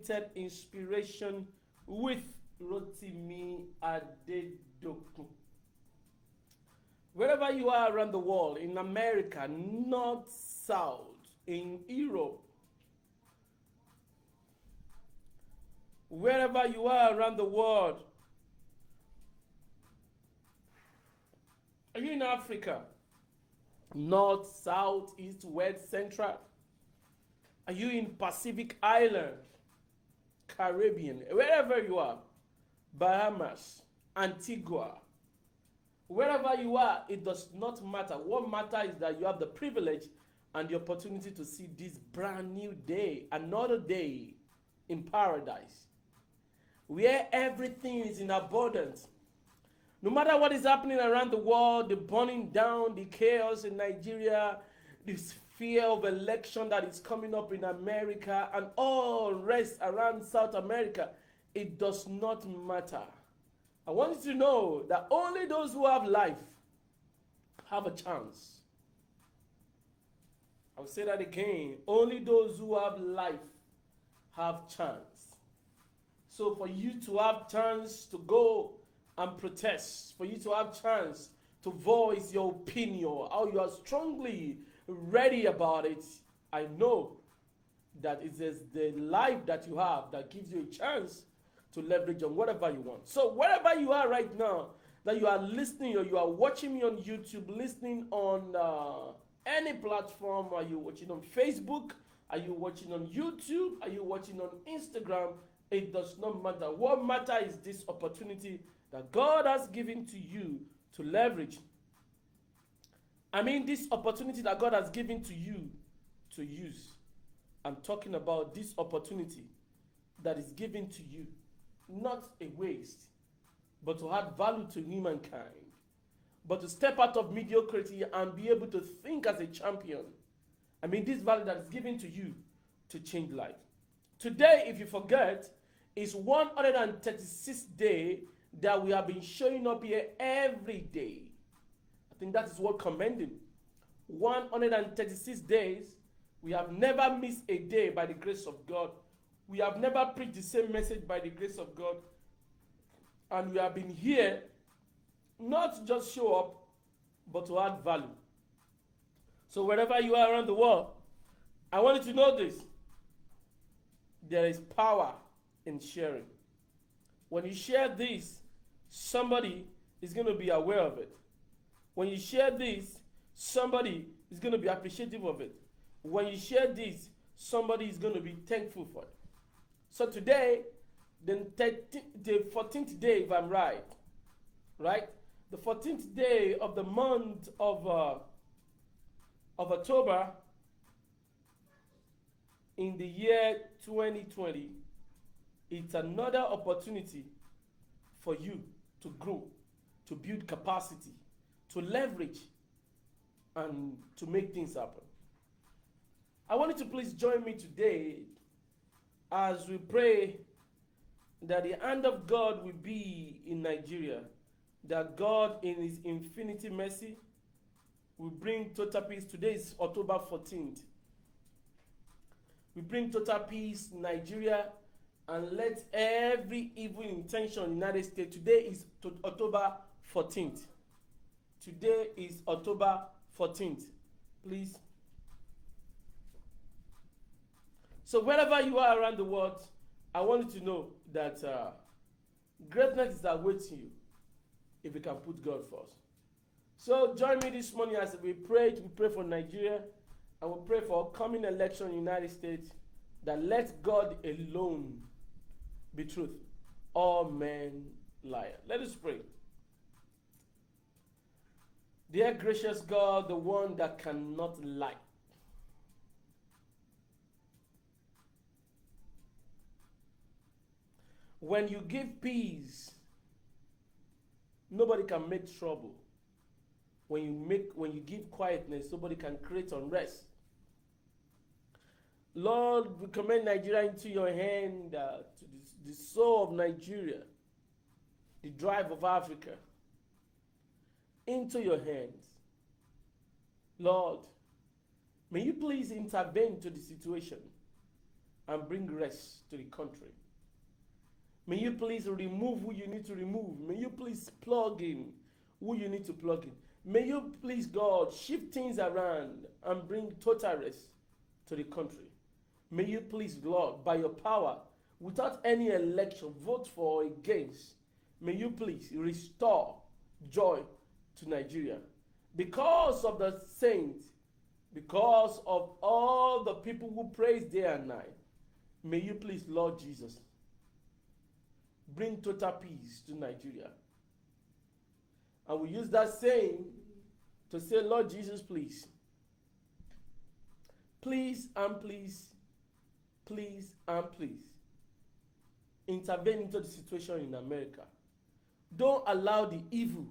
Unlimited Inspiration with Rotimi Adedokun. Wherever you are around the world, in America, North, South, in Europe, wherever you are around the world, are you in Africa? North, South, East, West, Central? Are you in Pacific Island, Caribbean, wherever you are, Bahamas, Antigua, wherever you are, it does not matter. What matters is that you have the privilege and the opportunity to see this brand new day, another day in paradise, where everything is in abundance. No matter what is happening around the world, the burning down, the chaos in Nigeria, this fear of election that is coming up in America, and all rest around South America, it does not matter. I want you to know that only those who have life have a chance. I'll say that again. Only those who have life have chance. So for you to have chance to go and protest, for you to have chance to voice your opinion, how you are strongly ready about it, I know that it is the life that you have that gives you a chance to leverage on whatever you want. So wherever you are right now, that you are listening or you are watching me on YouTube, listening on any platform, are you watching on Facebook, are you watching on YouTube, are you watching on Instagram, it does not matter. What matters is this opportunity that God has given to you to leverage. I mean, this opportunity that God has given to you to use. I'm talking about this opportunity that is given to you, not a waste, but to add value to humankind, but to step out of mediocrity and be able to think as a champion. I mean, this value that is given to you to change life. Today, if you forget, is 136th day that we have been showing up here every day. I think that is what commending. 136 days, we have never missed a day by the grace of God. We have never preached the same message by the grace of God. And we have been here not to just show up, but to add value. So wherever you are around the world, I want you to know this. There is power in sharing. When you share this, somebody is going to be aware of it. When you share this, somebody is going to be appreciative of it. When you share this, somebody is going to be thankful for it. So today, the 14th day, if I'm right? The 14th day of the month of October in the year 2020, it's another opportunity for you to grow, to build capacity, to leverage, and to make things happen. I want you to please join me today as we pray that the hand of God will be in Nigeria, that God in his infinity mercy will bring total peace. Today is October 14th. We bring total peace in Nigeria and let every evil intention in the United States. Today is October 14th. Today is October 14th. Please. So wherever you are around the world, I want you to know that greatness is awaiting you if you can put God first. So join me this morning as we pray. We pray for Nigeria and we pray for upcoming election in the United States, that let God alone be truth, all men liar. Let us pray. Dear gracious God, the one that cannot lie, when you give peace, nobody can make trouble. When you give quietness, nobody can create unrest. Lord, we commend Nigeria into your hand, to the soul of Nigeria, the drive of Africa, into your hands. Lord, may you please intervene to the situation and bring rest to the country. May you please remove who you need to remove. May you please plug in who you need to plug in. May you please, God, shift things around and bring total rest to the country. May you please, Lord, by your power, without any election, vote for or against, may you please restore joy to Nigeria. Because of the saints, because of all the people who praise day and night, may you please, Lord Jesus, bring total peace to Nigeria. And we use that saying to say, Lord Jesus, please, please and please, please and please, intervene into the situation in America. Don't allow the evil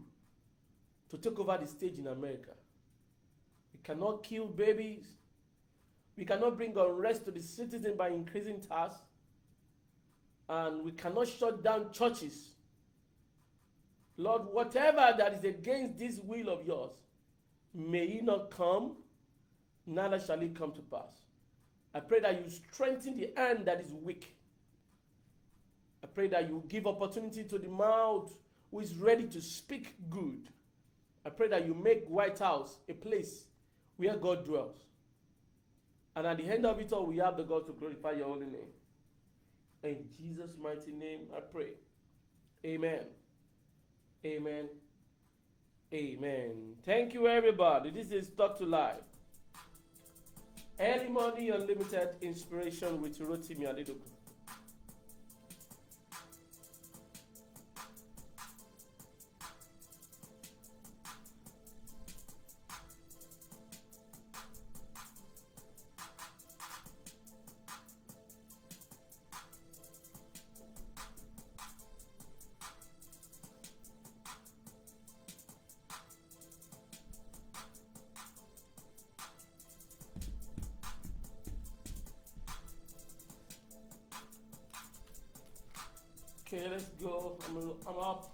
to take over the stage in America. We cannot kill babies. We cannot bring unrest to the citizens by increasing tax. And we cannot shut down churches. Lord, whatever that is against this will of yours, may it not come, neither shall it come to pass. I pray that you strengthen the hand that is weak. I pray that you give opportunity to the mouth who is ready to speak good. I pray that you make White House a place where God dwells. And at the end of it all, we have the God to glorify your holy name. In Jesus' mighty name, I pray. Amen. Amen. Amen. Thank you, everybody. This is Talktolife. Early morning, unlimited inspiration with Rotimi Adedokun. Okay, let's go. I'm up.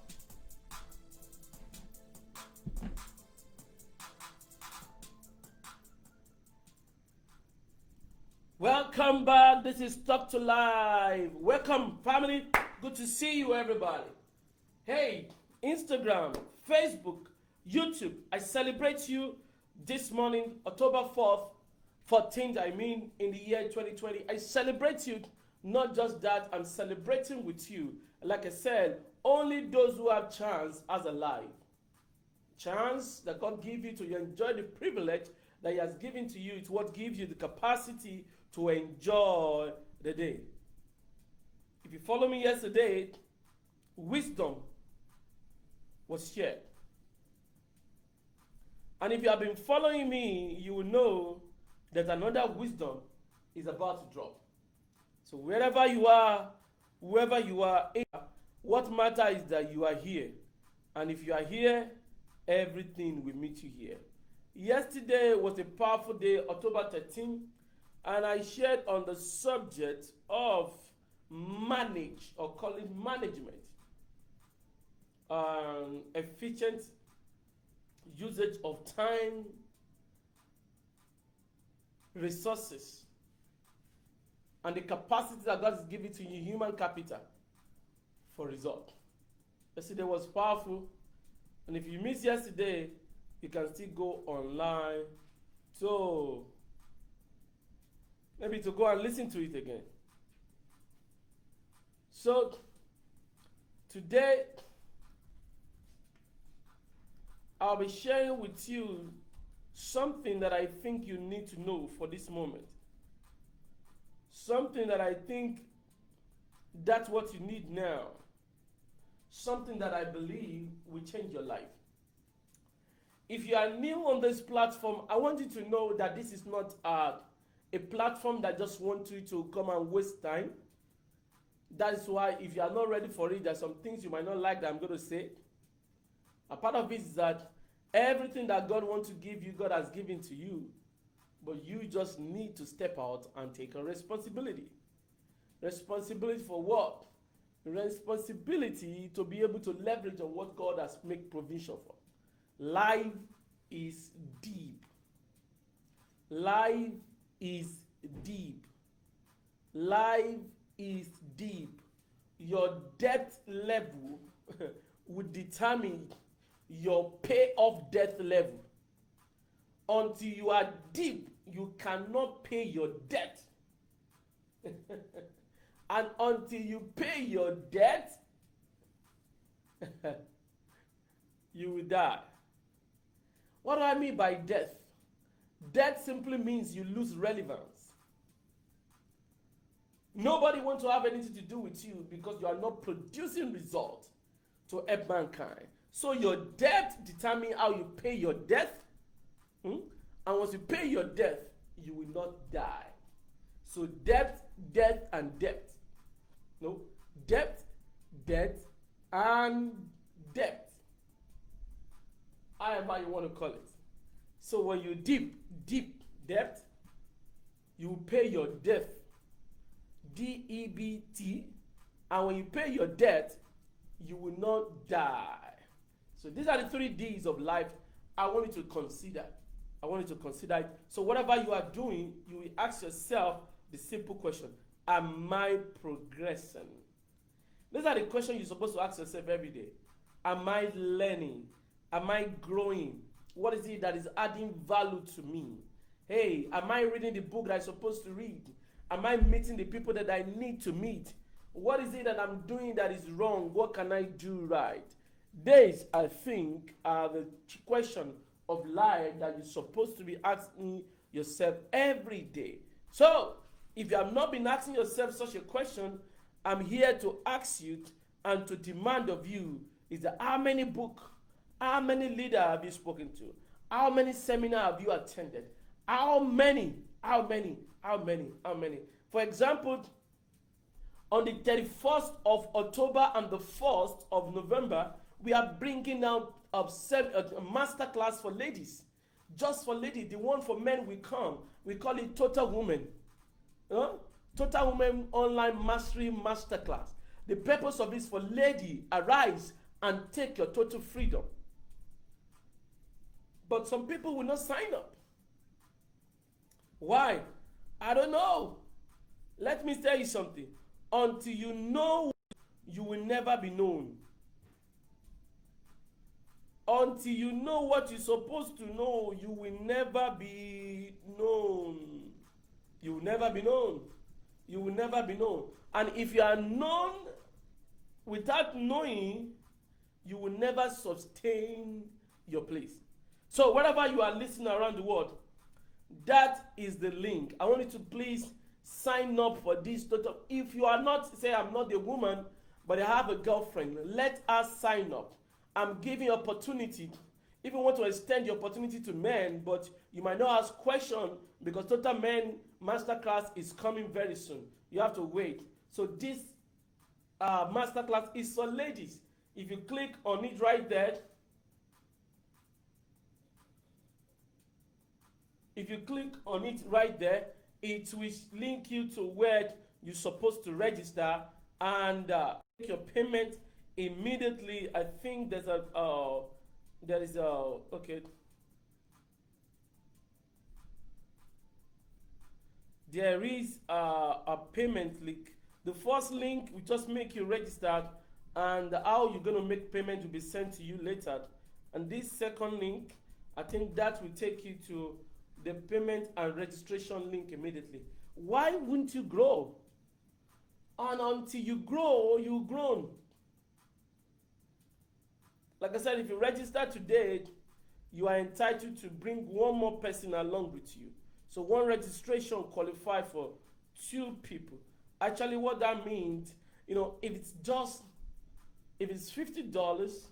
Welcome back. This is Talktolife. Welcome, family. Good to see you, everybody. Hey, Instagram, Facebook, YouTube. I celebrate you this morning, October 14th, in the year 2020. I celebrate you. Not just that, I'm celebrating with you. Like I said, only those who have chance as a life. Chance that God gives you to enjoy the privilege that He has given to you. It's what gives you the capacity to enjoy the day. If you follow me yesterday, wisdom was shared. And if you have been following me, you will know that another wisdom is about to drop. So wherever you are, whoever you are, what matters is that you are here. And if you are here, everything will meet you here. Yesterday was a powerful day, October 13th, and I shared on the subject of manage, or call it management. Efficient usage of time, resources, and the capacity that God has given to you, human capital, for result. Yesterday was powerful. And if you missed yesterday, you can still go online to maybe to go and listen to it again. So today, I'll be sharing with you something that I think you need to know for this moment. Something that I think that's what you need now. Something that I believe will change your life. If you are new on this platform, I want you to know that this is not a platform that just wants you to come and waste time. That is why if you are not ready for it, there's some things you might not like that I'm going to say. A part of it is that everything that God wants to give you, God has given to you. But you just need to step out and take a responsibility. Responsibility for what? Responsibility to be able to leverage on what God has made provision for. Life is deep. Life is deep. Life is deep. Your debt level will determine your payoff debt level. Until you are deep, you cannot pay your debt. And until you pay your debt, you will die. What do I mean by death? Death simply means you lose relevance. Nobody wants to have anything to do with you because you are not producing results to help mankind. So your debt determines how you pay your debt. And once you pay your debt, you will not die. So debt, debt, and debt. No, debt, debt, and debt. However you want to call it. So when you deep debt, you will pay your debt. DEBT. And when you pay your debt, you will not die. So these are the 3 D's of life I want you to consider. I want you to consider it. So whatever you are doing, you will ask yourself the simple question: am I progressing? These are the questions you're supposed to ask yourself every day. Am I learning? Am I growing? What is it that is adding value to me? Hey, am I reading the book that I'm supposed to read? Am I meeting the people that I need to meet? What is it that I'm doing that is wrong? What can I do right? These, I think, are the question of life that you're supposed to be asking yourself every day. So, if you have not been asking yourself such a question, I'm here to ask you and to demand of you is that how many books, how many leaders have you spoken to? How many seminars have you attended? How many? For example, on the 31st of October and the 1st of November, we are bringing out a master class for ladies. Just for ladies. The one for men will come. We call it Total Women. Total Women Online Mastery Masterclass. The purpose of this for lady, arise and take your total freedom. But some people will not sign up. Why? I don't know. Let me tell you something. Until you know, you will never be known. Until you know what you're supposed to know, you will never be known. You will never be known. You will never be known. And if you are known without knowing, you will never sustain your place. So wherever you are listening around the world, that is the link. I want you to please sign up for this total. If you are not, say I'm not a woman, but I have a girlfriend, let us sign up. I'm giving opportunity. If you want to extend the opportunity to men, but you might not ask questions because Total Men Masterclass is coming very soon. You have to wait. So this masterclass is for ladies. If you click on it right there, it will link you to where you're supposed to register and make your payment immediately. I think there's a okay. There is a payment link. The first link will just make you registered, and how you're going to make payment will be sent to you later. And this second link, I think that will take you to the payment and registration link immediately. Why wouldn't you grow? And until you grow, you've grown. Like I said, if you register today, you are entitled to bring one more person along with you. So one registration qualifies for 2 people. Actually, what that means, if it's $50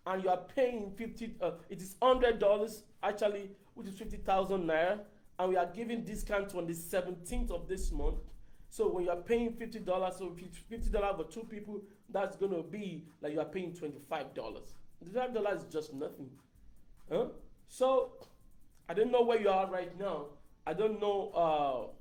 and you are paying it is $100 actually, which is 50,000 naira, and we are giving discount on the 17th of this month. So when you are paying $50, so $50 for 2 people, that's going to be like you are paying $25. $25 is just nothing. So I don't know where you are right now. I don't know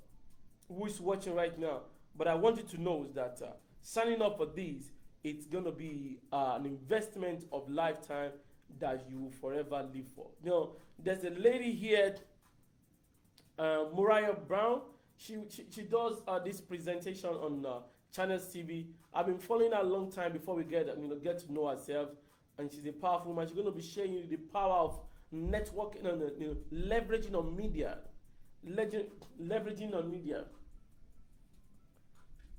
who is watching right now, but I want you to know is that signing up for these, it's going to be an investment of lifetime that you will forever live for. There's a lady here Mariah Brown. She does this presentation on Channels TV. I've been following her a long time before we get to know herself, and she's a powerful woman. She's going to be sharing you the power of networking and leveraging on media, leveraging on media.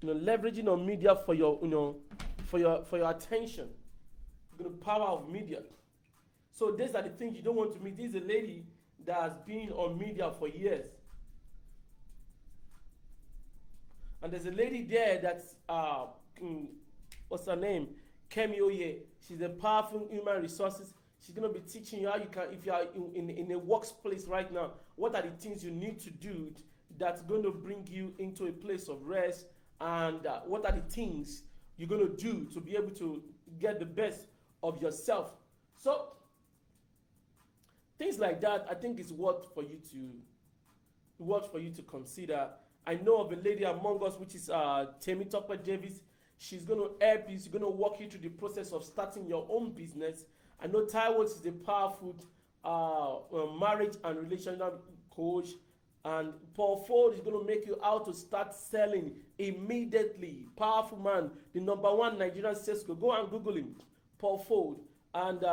Leveraging on media for your for your attention. The power of media. So these are the things you don't want to meet. This is a lady that has been on media for years. And there's a lady there that's what's her name? Kemi Oye. She's a powerful human resources. She's gonna be teaching you how you can, if you are in a workplace right now, what are the things you need to do that's going to bring you into a place of rest, and what are the things you're going to do to be able to get the best of yourself. So things like that, I think, is worth for you to consider. I know of a lady among us, which is Temitope Davis. She's going to help you. She's going to walk you through the process of starting your own business. I know Taiwo is a powerful marriage and relationship coach. And Paul Ford is going to make you how to start selling immediately. Powerful man, the #1 Nigerian sales coach. Go and Google him, Paul Ford. And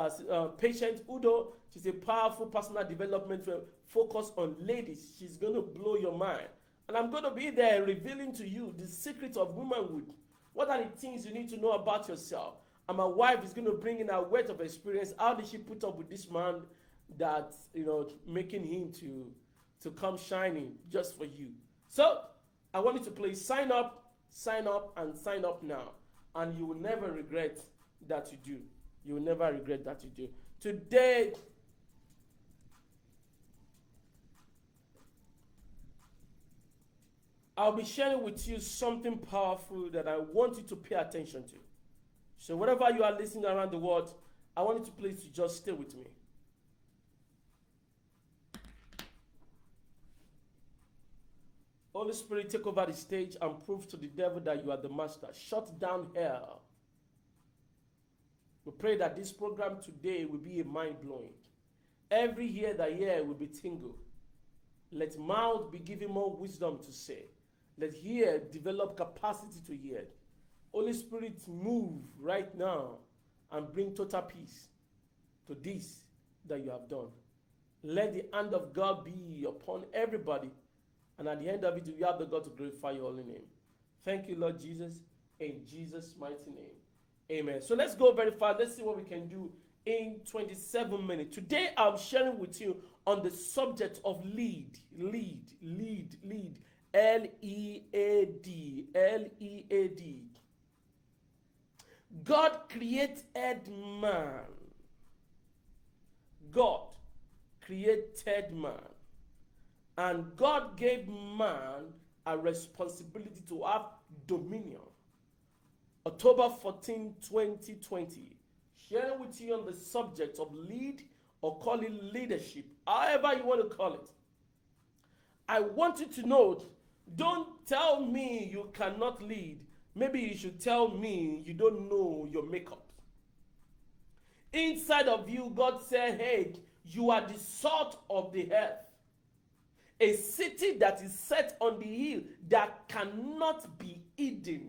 Patient Udo, she's a powerful personal development focus on ladies. She's going to blow your mind. And I'm going to be there revealing to you the secret of womanhood. What are the things you need to know about yourself? And my wife is going to bring in her wealth of experience. How did she put up with this man that, making him to come shining just for you? So I want you to please sign up, and sign up now. And you will never regret that you do. You will never regret that you do. Today, I'll be sharing with you something powerful that I want you to pay attention to. So wherever you are listening around the world, I want you to please just stay with me. Holy Spirit, take over the stage and prove to the devil that you are the master. Shut down hell. We pray that this program today will be a mind-blowing. Every ear that hear will be tingled. Let mouth be given more wisdom to say. Let ear develop capacity to hear. Holy Spirit, move right now and bring total peace to this that you have done. Let the hand of God be upon everybody. And at the end of it, we have the God to glorify your holy name. Thank you, Lord Jesus, in Jesus' mighty name. Amen. So let's go very fast. Let's see what we can do in 27 minutes. Today, I'm sharing with you on the subject of lead. L-E-A-D. L-E-A-D. God created man. God created man. And God gave man a responsibility to have dominion. October 14, 2020. Sharing with you on the subject of lead, or call it leadership, however you want to call it. I want you to know, don't tell me you cannot lead. Maybe you should tell me you don't know your makeup. Inside of you, God said, hey, you are the salt of the earth. A city that is set on the hill that cannot be hidden.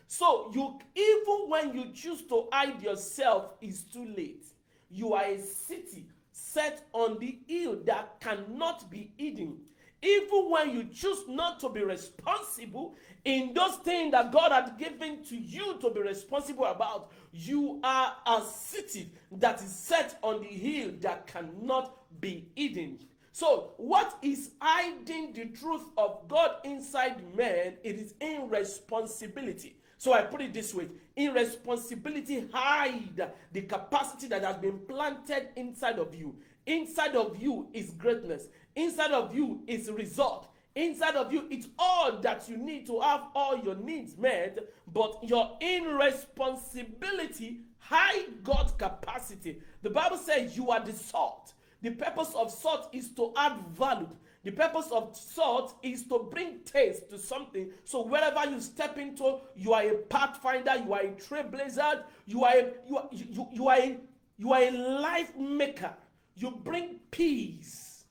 So even when you choose to hide yourself, it's too late. You are a city set on the hill that cannot be hidden. Even when you choose not to be responsible in those things that God had given to you to be responsible about, you are a city that is set on the hill that cannot be hidden. So what is hiding the truth of God inside man? It is irresponsibility. So I put it this way: irresponsibility hide the capacity that has been planted inside of you. Inside of you is greatness. Inside of you is result. Inside of you, it's all that you need to have all your needs met. But your irresponsibility hide God's capacity. The Bible says you are the salt. The purpose of salt is to add value. The purpose of salt is to bring taste to something. So wherever you step into, you are a pathfinder, you are a trailblazer, you are a life maker. You bring peace.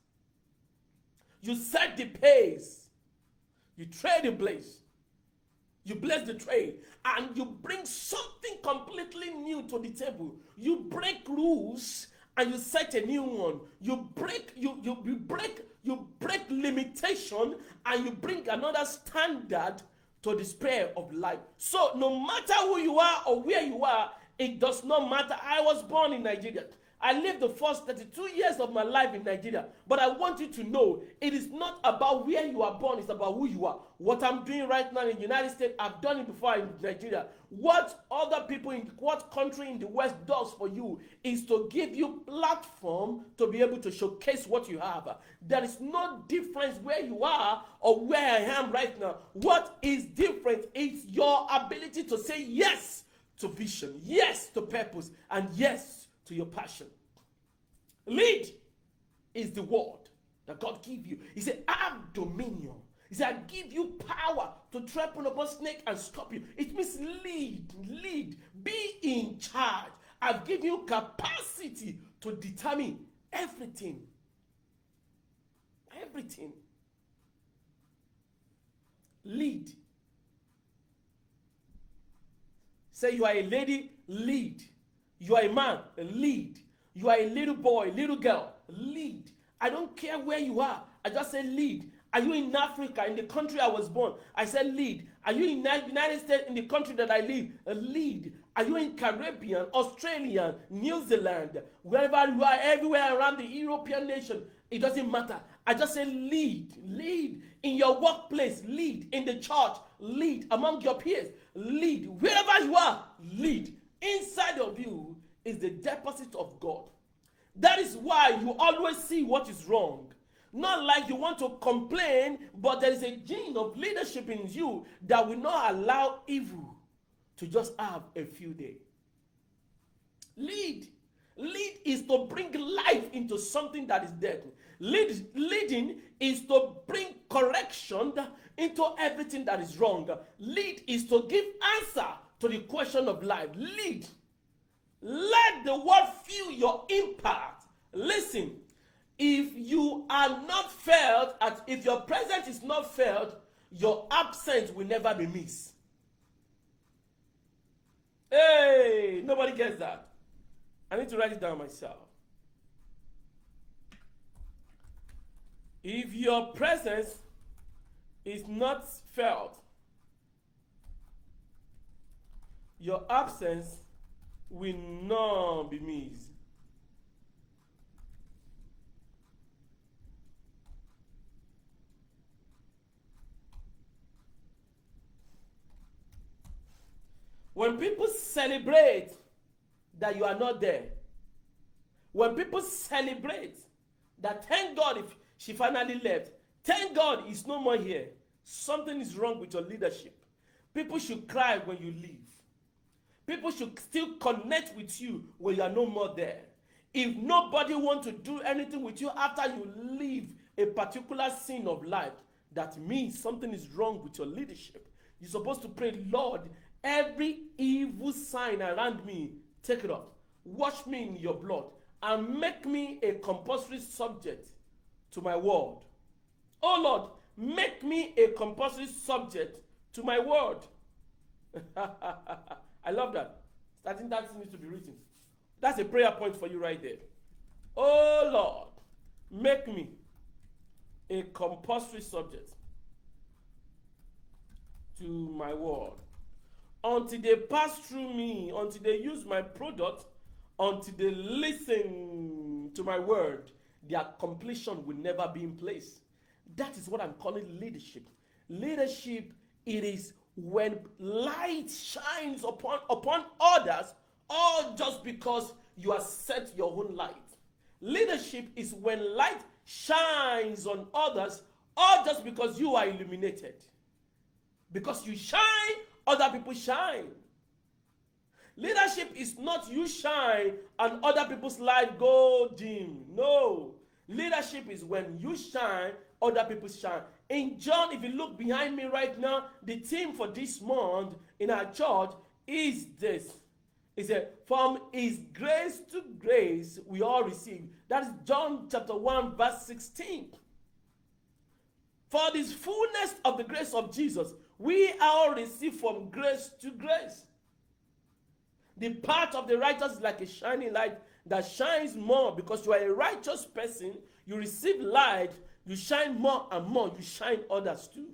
You set the pace. You trade the place. You bless the trade, and you bring something completely new to the table. You break rules and you set a new one. You break limitation and you bring another standard to the sphere of life. So no matter who you are or where you are, it does not matter. I was born in Nigeria. I lived the first 32 years of my life in Nigeria. But I want you to know, it is not about where you are born, it's about who you are. What I'm doing right now in the United States, I've done it before in Nigeria. What other people in what country in the West does for you is to give you platform to be able to showcase what you have. There is no difference where you are or where I am right now. What is different is your ability to say yes to vision, yes to purpose, and yes to your passion. Lead is the word that God give you. He said, have dominion. He said, I give you power to trample upon snake and scorpion. It means lead, be in charge. I've given you capacity to determine everything. Everything. Lead. Say you are a lady, lead. You are a man, lead. You are a little boy, little girl, lead. I don't care where you are. I just say lead. Are you in Africa, in the country I was born? I said lead. Are you in the United States, in the country that I live? Lead. Are you in Caribbean, Australia, New Zealand, wherever you are, everywhere around the European nation? It doesn't matter. I just say lead. Lead. In your workplace, lead. In the church, lead. Among your peers, lead. Wherever you are, lead. Inside of you is the deposit of God. That is why you always see what is wrong. Not like you want to complain, but there is a gene of leadership in you that will not allow evil to just have a few days. Lead. Lead is to bring life into something that is dead. Leading is to bring correction into everything that is wrong. Lead is to give answer to the question of life. Lead. Let the world feel your impact. Listen, if you are not felt, if your presence is not felt, your absence will never be missed. Hey, nobody gets that. I need to write it down myself. If your presence is not felt, your absence will not be missed. When people celebrate that you are not there, when people celebrate that thank God if she finally left, thank God he's no more here, something is wrong with your leadership. People should cry when you leave. People should still connect with you when you are no more there. If nobody wants to do anything with you after you leave a particular scene of life, that means something is wrong with your leadership. You're supposed to pray, Lord, every evil sign around me, take it off. Wash me in your blood and make me a compulsory subject to my word. Oh Lord, make me a compulsory subject to my word. I love that. I think that needs to be written. That's a prayer point for you right there. Oh Lord, make me a compulsory subject to my word. Until they pass through me, until they use my product, until they listen to my word, their completion will never be in place. That is what I'm calling leadership. Leadership, it is when light shines upon others, all just because you have set your own light. Leadership is when light shines on others, all just because you are illuminated. Because you shine, other people shine. Leadership is not you shine and other people's light go dim. No. Leadership is when you shine, other people shine. In John, if you look behind me right now, the theme for this month in our church is this. It said, from his grace to grace we all receive. That is John chapter 1 verse 16. For this fullness of the grace of Jesus, we all receive from grace to grace. The path of the righteous is like a shining light that shines more. Because you are a righteous person, you receive light, you shine more and more, you shine others too.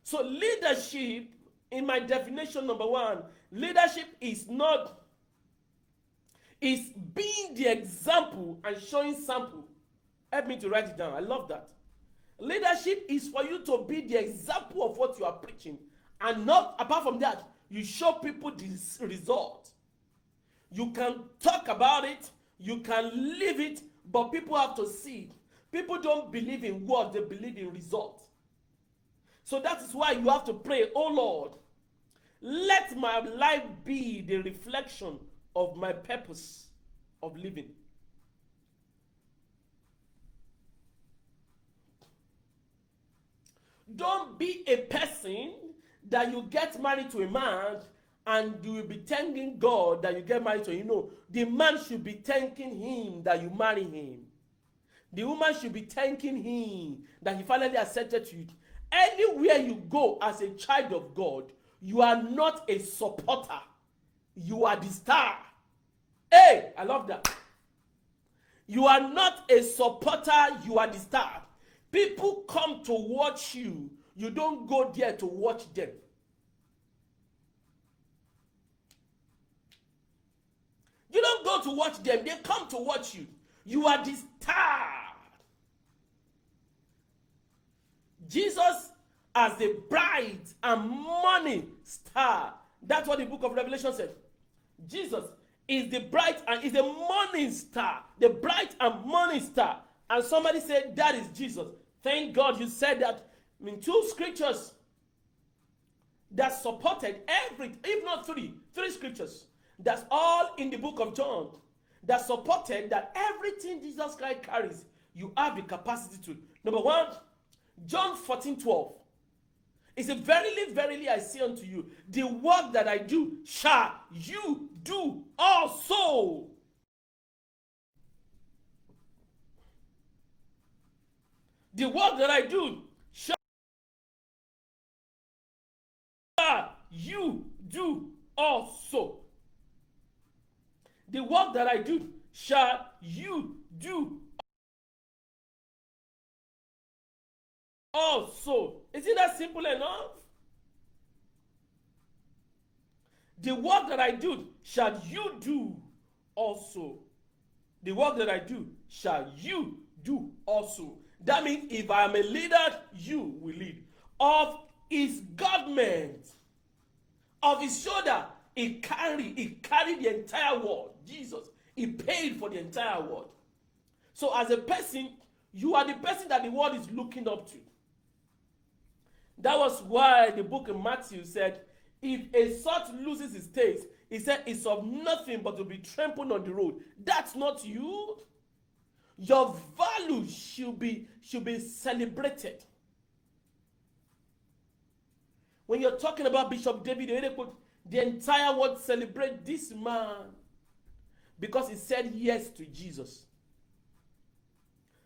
So leadership, in my definition, number one, leadership is being the example and showing sample. Help me to write it down. I love that. Leadership is for you to be the example of what you are preaching, and not, apart from that, you show people this result. You can talk about it, you can live it, but people have to see it. People don't believe in words, they believe in results. So that is why you have to pray, oh Lord, let my life be the reflection of my purpose of living. Don't be a person that you get married to a man and you will be thanking God that you get married to him. You know, the man should be thanking him that you marry him. The woman should be thanking him that he finally accepted you. Anywhere you go as a child of God, you are not a supporter. You are the star. Hey, I love that. You are not a supporter, you are the star. People come to watch you. You don't go there to watch them. You don't go to watch them. They come to watch you. You are the star. Jesus as the bright and morning star. That's what the book of Revelation said. Jesus is the bright and is the morning star. The bright and morning star. And somebody said that is Jesus. Thank God you said that. In two scriptures that supported if not three scriptures. That's all in the book of John. That supported that everything Jesus Christ carries, you have the capacity to. Number one, John 14:12. It says, verily, verily, I say unto you, the work that I do shall you do also. The work that I do shall you do also. The work that I do shall you do also. Isn't that simple enough? The work that I do shall you do also. The work that I do shall you do also. That means if I am a leader, you will lead. Of his government, of his shoulder, he carried the entire world. Jesus, he paid for the entire world. So as a person, you are the person that the world is looking up to. That was why the book of Matthew said, if a salt loses his taste, he said it's of nothing but to be trampled on the road. That's not you. Your value should be celebrated. When you're talking about Bishop David, the entire world celebrate this man because he said yes to Jesus.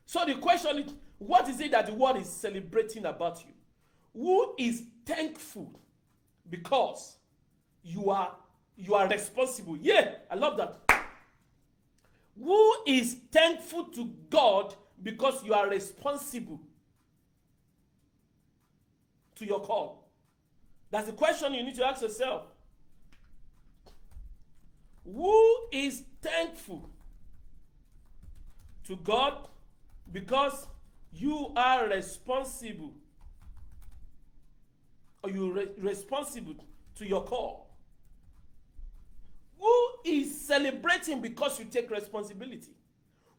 So the question is, what is it that the world is celebrating about you? Who is thankful because you are responsible? Yeah, I love that. Who is thankful to God because you are responsible to your call? That's the question you need to ask yourself. Who is thankful to God because you are responsible, or you're responsible to your call? Who is celebrating because you take responsibility?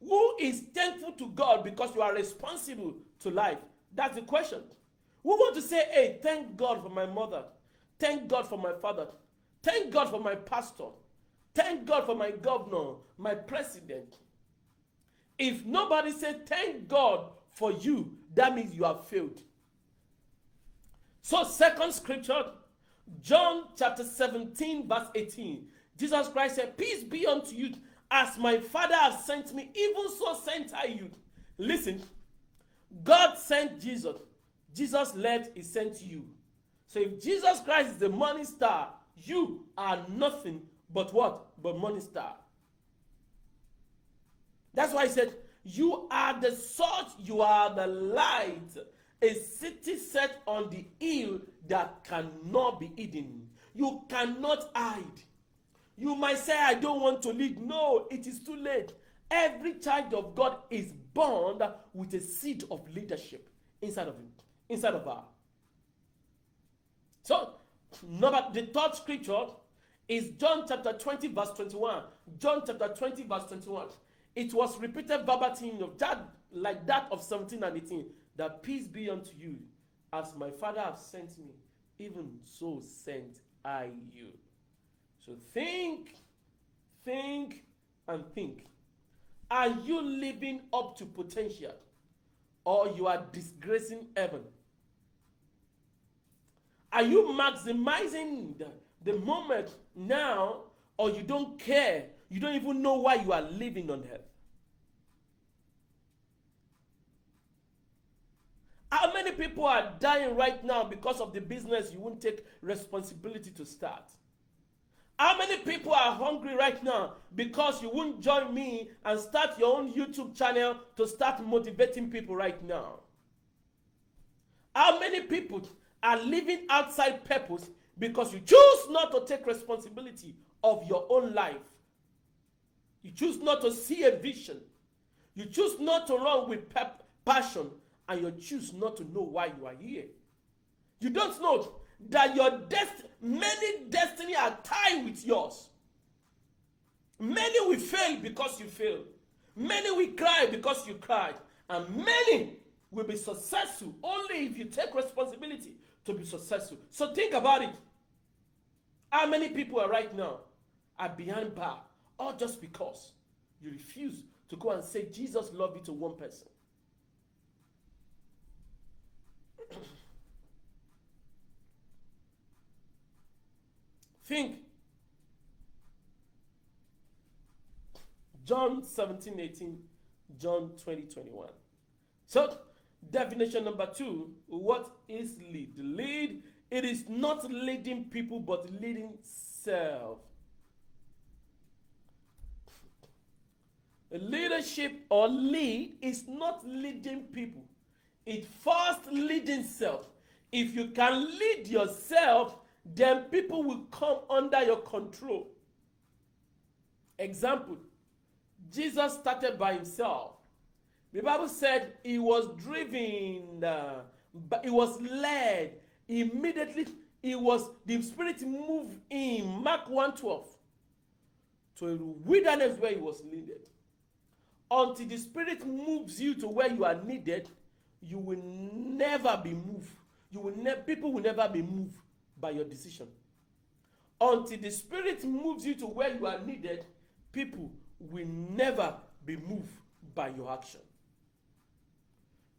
Who is thankful to God because you are responsible to life? That's the question. We want to say, hey, thank God for my mother. Thank God for my father. Thank God for my pastor. Thank God for my governor, my president. If nobody said thank God for you, that means you have failed. So second scripture, John chapter 17 verse 18. Jesus Christ said, peace be unto you. As my Father has sent me, even so sent I you. Listen, God sent Jesus. Jesus led, he sent you. So if Jesus Christ is the morning star, you are nothing but what? But morning star. That's why he said, you are the salt, you are the light. A city set on the hill that cannot be hidden. You cannot hide. You might say, I don't want to lead. No, it is too late. Every child of God is born with a seed of leadership inside of him, inside of her. So, the third scripture is John chapter 20, verse 21. John chapter 20, verse 21. It was repeated verbatim of that, like that of 17 and 18. That peace be unto you, as my Father hath sent me, even so sent I you. So think, and think. Are you living up to potential, or you are disgracing heaven? Are you maximizing the moment now, or you don't care? You don't even know why you are living on earth. How many people are dying right now because of the business you won't take responsibility to start? How many people are hungry right now because you won't join me and start your own YouTube channel to start motivating people right now? How many people are living outside purpose because you choose not to take responsibility of your own life? You choose not to see a vision. You choose not to run with passion, and you choose not to know why you are here. You don't know that your many destiny are tied with yours. Many will fail because you failed. Many will cry because you cried. And many will be successful only if you take responsibility to be successful. So think about it. How many people are right now are behind bar, all just because you refuse to go and say Jesus loved you to one person? Think. John 17:18, John 20:21. So, definition number 2, what is lead? Lead, it is not leading people, but leading self. Leadership or lead is not leading people. It first leading self. If you can lead yourself, then people will come under your control. Example, Jesus started by himself. The Bible said he was driven, but he was led. Immediately, the Spirit moved him, Mark 1:12, to a wilderness where he was needed. Until the Spirit moves you to where you are needed, you will never be moved. People will never be moved by your decision. Until the Spirit moves you to where you are needed, people will never be moved by your action.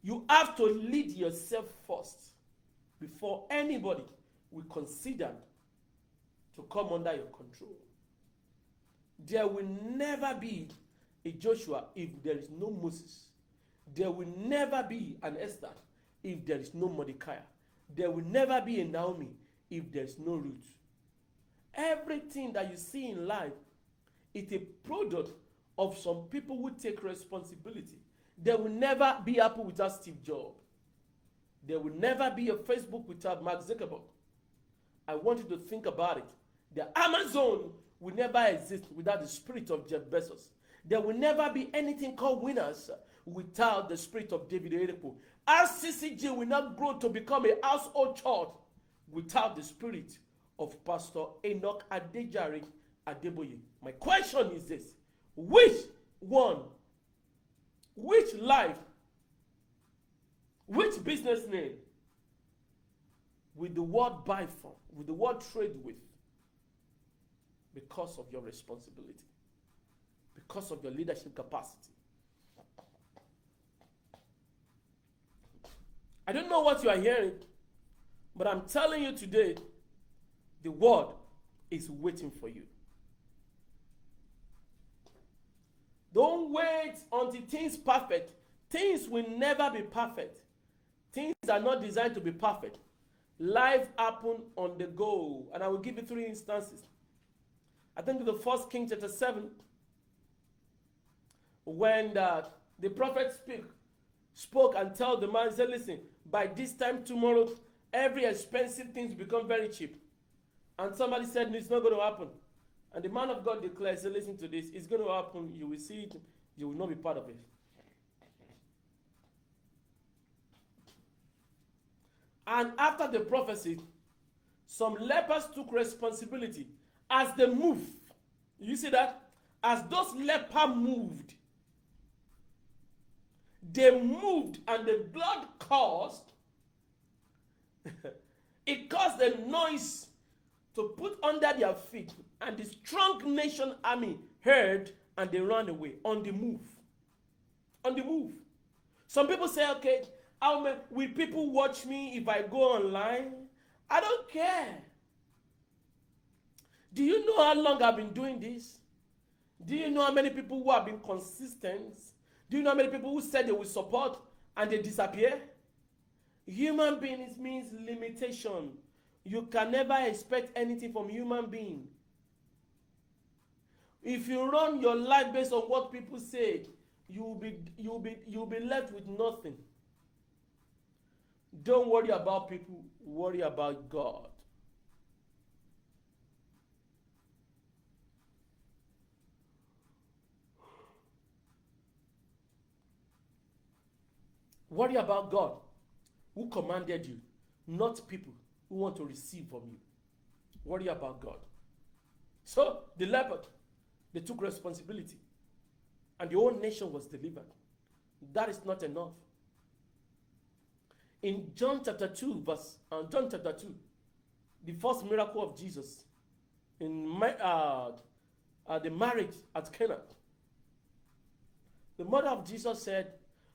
You have to lead yourself first before anybody will consider to come under your control. There will never be a Joshua if there is no Moses. There will never be an Esther if there is no Mordecai. There will never be a Naomi if there is no Ruth. Everything that you see in life is a product of some people who take responsibility. There will never be Apple without Steve Jobs. There will never be a Facebook without Mark Zuckerberg. I want you to think about it. The Amazon will never exist without the spirit of Jeff Bezos. There will never be anything called winners without the spirit of David Oyedepo. RCCG will not grow to become a household church without the spirit of Pastor Enoch Adejare Adeboye. My question is this: which one, which life, which business name will the world buy from, will the world trade with, because of your responsibility, because of your leadership capacity? I don't know what you are hearing, but I'm telling you today, the world is waiting for you. Don't wait until things perfect. Things will never be perfect. Things are not designed to be perfect. Life happen on the go. And I will give you 3 instances. I think the 1 King chapter 7, when the prophet spoke and told the man, said, listen, by this time tomorrow, every expensive thing will become very cheap. And somebody said, no, it's not going to happen. And the man of God declared, said, listen to this, it's going to happen, you will see it, you will not be part of it. And after the prophecy, some lepers took responsibility as they moved. You see that? As those lepers moved, they moved and the blood caused, it caused a noise to put under their feet. And the strong nation army heard and they ran away on the move. On the move. Some people say, okay, will people watch me if I go online? I don't care. Do you know how long I've been doing this? Do you know how many people who have been consistent? Do you know how many people who said they will support and they disappear? Human beings means limitation. You can never expect anything from human being. If you run your life based on what people say, you'll be left with nothing. Don't worry about people, worry about God. Worry about God, who commanded you, not people who want to receive from you. Worry about God. So the leopard, they took responsibility, and the whole nation was delivered. That is not enough. In John chapter 2, the first miracle of Jesus, in the marriage at Cana, the mother of Jesus said,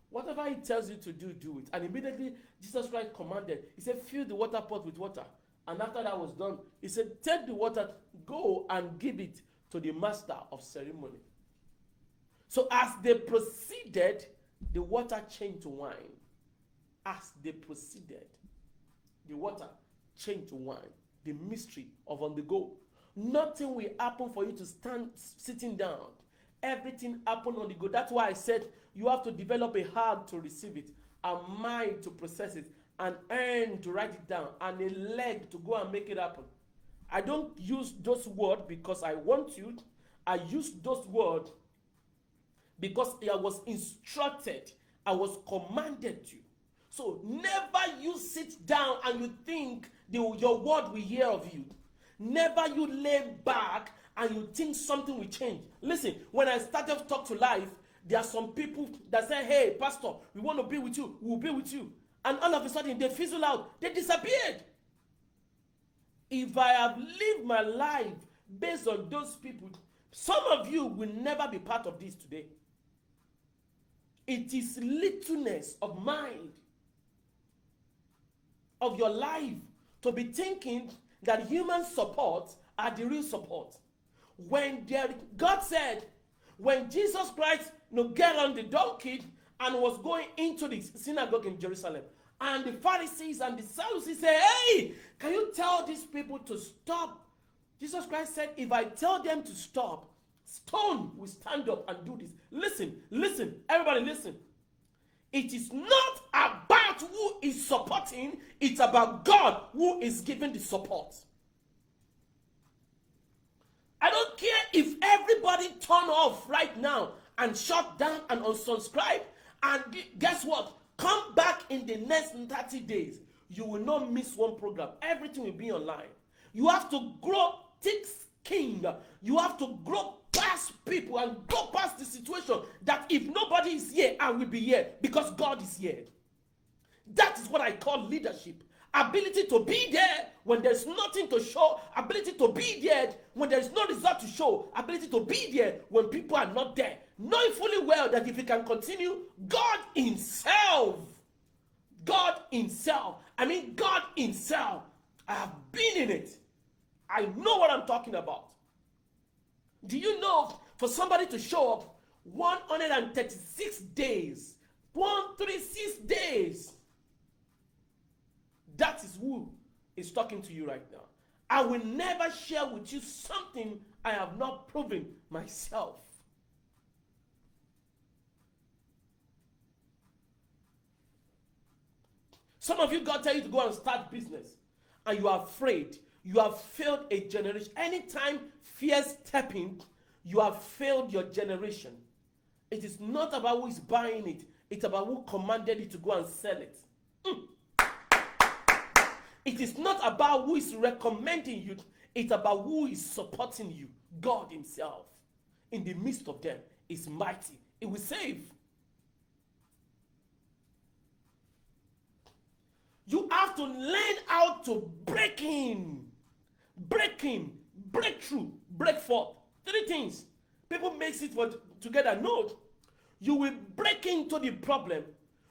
whatever he tells you to do, do it. And immediately Jesus Christ commanded, he said, fill the water pot with water. And after that was done, he said, take the water, go and give it to the master of ceremony. So as they proceeded, the water changed to wine. As they proceeded, the water changed to wine. The mystery of on the go. Nothing will happen for you to stand sitting down. Everything happened on the go. That's why I said you have to develop a heart to receive it, a mind to process it, an hand to write it down, and a leg to go and make it happen. I don't use those words because I want you. I use those words because I was instructed, I was commanded to. So never you sit down and you think your word will hear of you. Never you lay back and you think something will change. Listen, when I started Talktolife, there are some people that say, hey, pastor, we want to be with you. We'll be with you. And all of a sudden, they fizzle out. They disappeared. If I have lived my life based on those people, some of you will never be part of this today. It is littleness of mind, of your life, to be thinking that human support are the real support. When God said, when Jesus Christ get on the donkey and was going into the synagogue in Jerusalem, and the Pharisees and the Sadducees say, hey, can you tell these people to stop? Jesus Christ said, if I tell them to stop, stone will stand up and do this. Listen, everybody listen. It is not about who is supporting, it's about God who is giving the support. I don't care if everybody turn off right now and shut down and unsubscribe, and guess what? Come back in the next 30 days. You will not miss one program. Everything will be online. You have to grow thick skin. You have to grow past people and go past the situation that if nobody is here, I will be here because God is here. That is what I call leadership. Ability to be there when there's nothing to show. Ability to be there when there's no result to show. Ability to be there when people are not there. Knowing fully well that if you can continue, God himself, God himself, I have been in it. I know what I'm talking about. Do you know for somebody to show up 136 days. 136 days. That is who is talking to you right now. I will never share with you something I have not proven myself. Some of you, God tell you to go and start business, and you are afraid. You have failed a generation. Anytime fear step in, you have failed your generation. It is not about who is buying it. It's about who commanded you to go and sell it. It is not about who is recommending you. It's about who is supporting you. God himself. In the midst of them is mighty. It will save. You have to learn how to break in, break through, break forth. 3 things. People mix it together. No. You will break into the problem.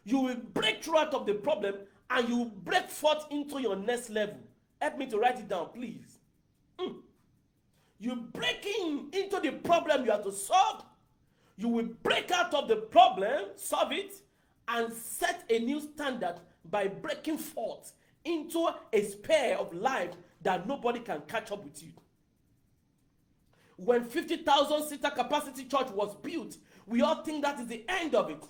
You will break through out of the problem, and you will break forth into your next level. Help me to write it down, please. You break into the problem you have to solve. You will break out of the problem, solve it, and set a new standard by breaking forth into a sphere of life that nobody can catch up with you. When 50,000 seater capacity church was built, we all think that is the end of it.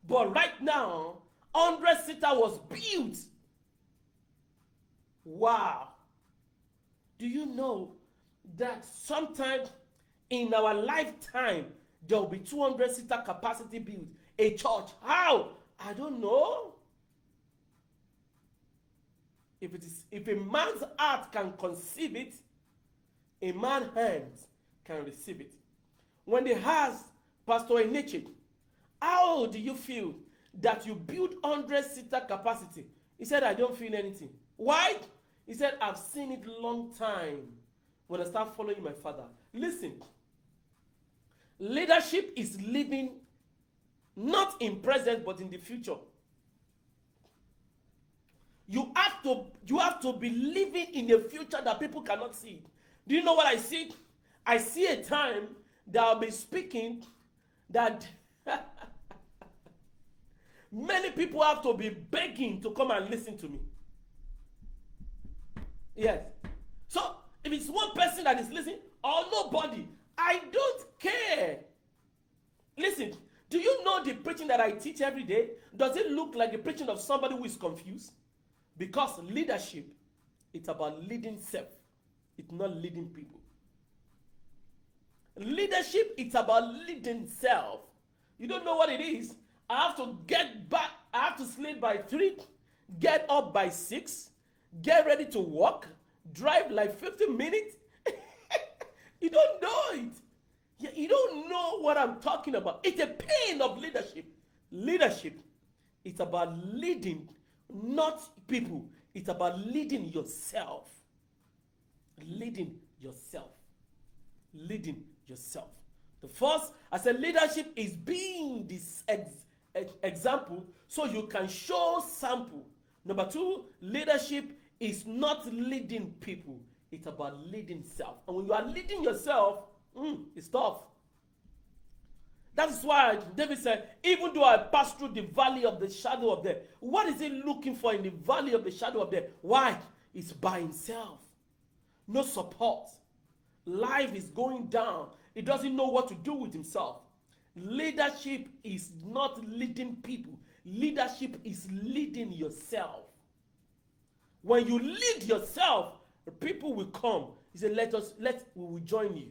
But right now, 100 seater was built. Wow. Do you know that sometime in our lifetime there will be 200 seater capacity built? A church. How? I don't know. If a man's heart can conceive it, a man's hands can receive it. When they asked Pastor Eneche, how do you feel that you build 100 seater capacity? He said, I don't feel anything. Why? He said, I've seen it long time when I start following my father. Listen, leadership is living not in present but in the future. You have to be living in a future that people cannot see. Do you know what I see? I see a time that I'll be speaking that many people have to be begging to come and listen to me. Yes. So if it's one person that is listening or nobody, I don't care. Listen, do you know the preaching that I teach every day? Does it look like the preaching of somebody who is confused? Because leadership, it's about leading self. It's not leading people. Leadership, it's about leading self. You don't know what it is. I have to get back. I have to sleep by 3, get up by 6, get ready to walk, drive like 50 minutes. You don't know it. You don't know what I'm talking about. It's a pain of leadership. Leadership, it's about leading, not people. It's about leading yourself. Leading yourself. Leading yourself. The first, I said, leadership is being this example so you can show sample. Number 2, leadership is not leading people. It's about leading self. And when you are leading yourself, it's tough. That's why David said, even though I pass through the valley of the shadow of death, what is he looking for in the valley of the shadow of death? Why? It's by himself. No support. Life is going down. He doesn't know what to do with himself. Leadership is not leading people. Leadership is leading yourself. When you lead yourself, people will come. He said, we will join you.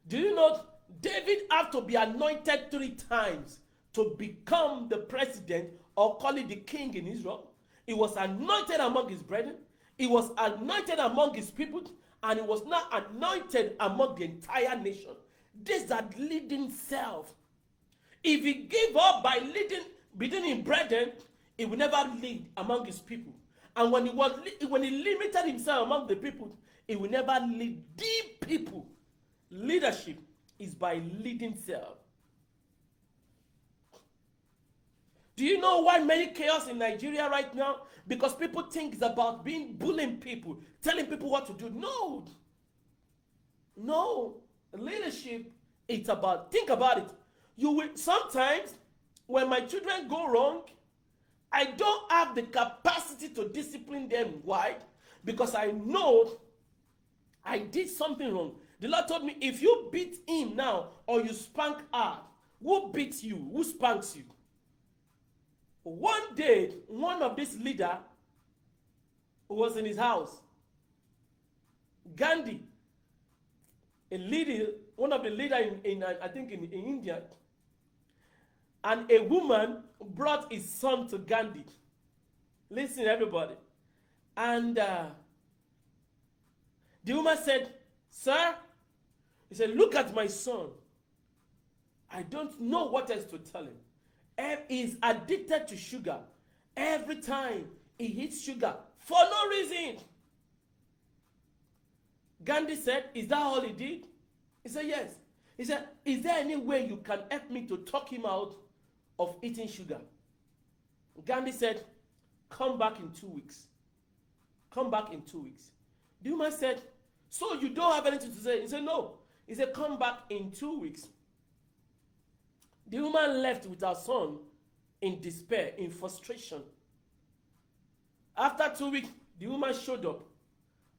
Do you know David had to be anointed 3 times to become the president, or call it the king in Israel? He was anointed among his brethren. He was anointed among his people. And he was not anointed among the entire nation. This is leading self. If he gave up by leading between his brethren, he will never lead among his people. And when he limited himself among the people, he will never lead the people. Leadership is by leading self. Do you know why many chaos in Nigeria right now? Because people think it's about bullying people, telling people what to do. No. Leadership It's about, think about it. You will sometimes, when my children go wrong, I don't have the capacity to discipline them. Why? Because I know I did something wrong. The Lord told me, if you beat him now or you spank her, who beats you? Who spanks you? One day, one of this leader was in his house. Gandhi, one of the leaders in I think in India, and a woman brought his son to Gandhi. Listen, everybody. And the woman said, "Sir," he said, "look at my son. I don't know what else to tell him. He's addicted to sugar. Every time he eats sugar for no reason." Gandhi said, "Is that all he did?" He said, "Yes." He said, "Is there any way you can help me to talk him out of eating sugar?" Gandhi said, "Come back in 2 weeks. Come back in 2 weeks." The woman said, "So you don't have anything to say?" He said, "No." He said, "Come back in 2 weeks." The woman left with her son in despair, in frustration. After 2 weeks, the woman showed up,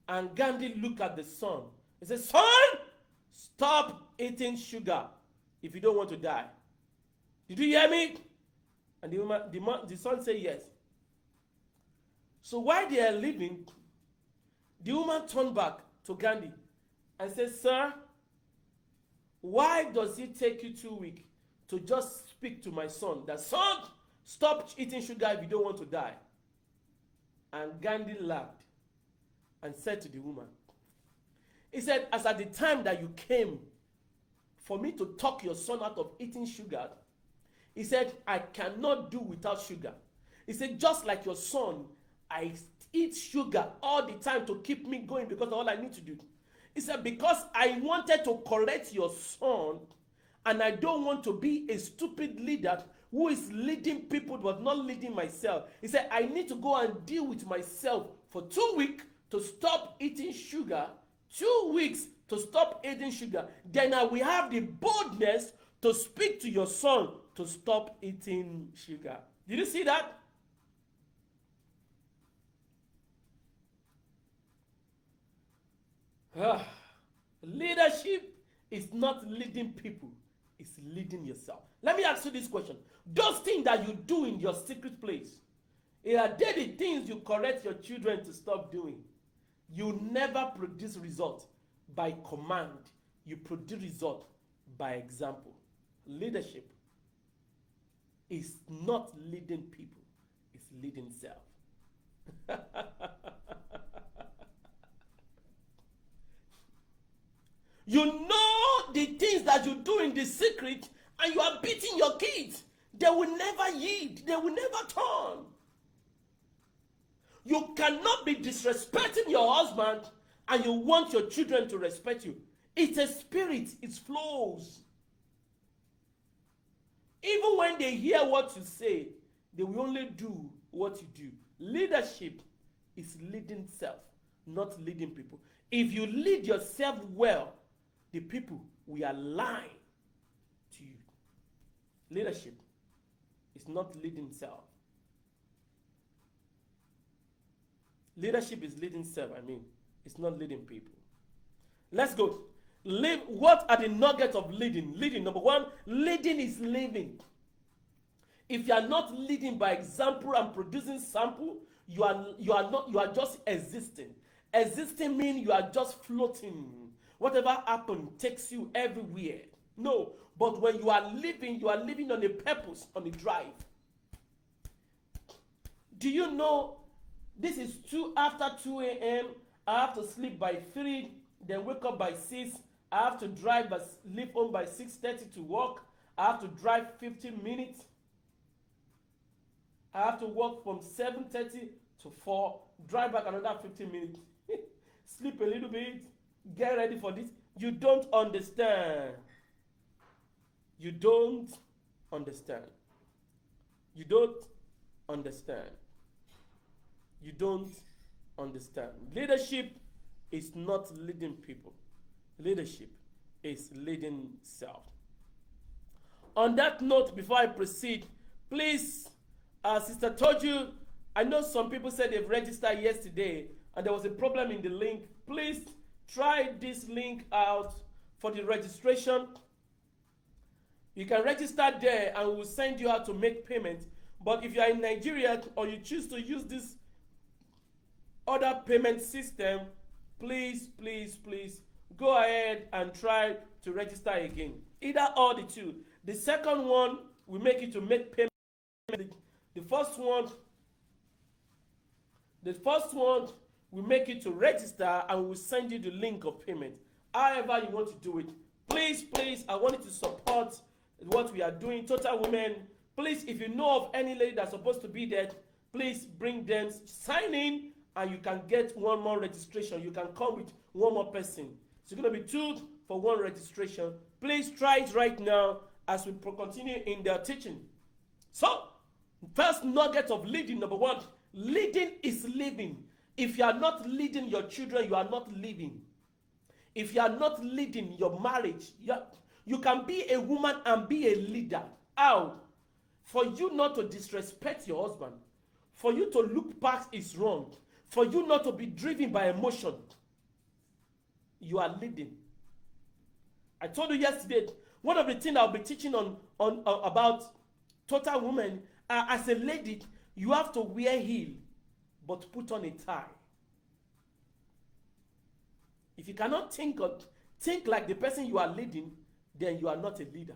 and Gandhi looked at the son. He said, "Son, stop eating sugar if you don't want to die. Did you hear me?" And the son said, "Yes." So while they are leaving, the woman turned back to Gandhi and said, "Sir, why does it take you 2 weeks to just speak to my son? That son, stop eating sugar if you don't want to die." And Gandhi laughed and said to the woman, he said, "As at the time that you came for me to talk your son out of eating sugar," he said, "I cannot do without sugar." He said, "Just like your son, I eat sugar all the time to keep me going because of all I need to do." He said, "Because I wanted to correct your son, and I don't want to be a stupid leader who is leading people but not leading myself." He said, "I need to go and deal with myself for 2 weeks to stop eating sugar, 2 weeks to stop eating sugar. Then I will have the boldness to speak to your son to stop eating sugar." Did you see that? Leadership is not leading people, it's leading yourself. Let me ask you this question. Those things that you do in your secret place, are they the things you correct your children to stop doing? You never produce result by command. You produce result by example. Leadership is not leading people, it's leading self. You know the things that you do in the secret, and you are beating your kids. They will never yield. They will never turn. You cannot be disrespecting your husband and you want your children to respect you. It's a spirit. It flows. Even when they hear what you say, they will only do what you do. Leadership is leading self, not leading people. If you lead yourself well, the people will align to you. Leadership is not leading self. Leadership is leading self, it's not leading people. Let's go. What are the nuggets of leading? Leading, number one, leading is living. If you are not leading by example and producing sample, you are just existing. Existing means you are just floating. Whatever happens takes you everywhere. No, but when you are living on a purpose, on a drive. Do you know this is after 2 a.m. I have to sleep by 3, then wake up by 6. I have to leave home by 6:30 to work. I have to drive 15 minutes. I have to work from 7:30 to 4, drive back another 15 minutes. Sleep a little bit, get ready for this. You don't understand. You don't understand. You don't understand. You don't understand. Leadership is not leading people. Leadership is leading self. On that note, before I proceed, please, Sister told you, I know some people said they've registered yesterday and there was a problem in the link. Please try this link out for the registration. You can register there and we'll send you how to make payment. But if you are in Nigeria or you choose to use this other payment system, please go ahead and try to register again. Either or the two. The second one will make you to make payment. The first one will make you to register and we'll send you the link of payment. However you want to do it, please, I want you to support what we are doing. Total Women, please, if you know of any lady that's supposed to be there, please bring them, sign in, and you can get one more registration. You can come with one more person. It's going to be 2 for 1 registration. Please try it right now as we continue in their teaching. So, first nugget of leading, number 1, leading is living. If you are not leading your children, you are not living. If you are not leading your marriage, you can be a woman and be a leader. How? For you not to disrespect your husband, for you to look past is wrong, for you not to be driven by emotion, you are leading. I told you yesterday, one of the things I'll be teaching on about Total Women, as a lady, you have to wear heel, but put on a tie. If you cannot think like the person you are leading, then you are not a leader.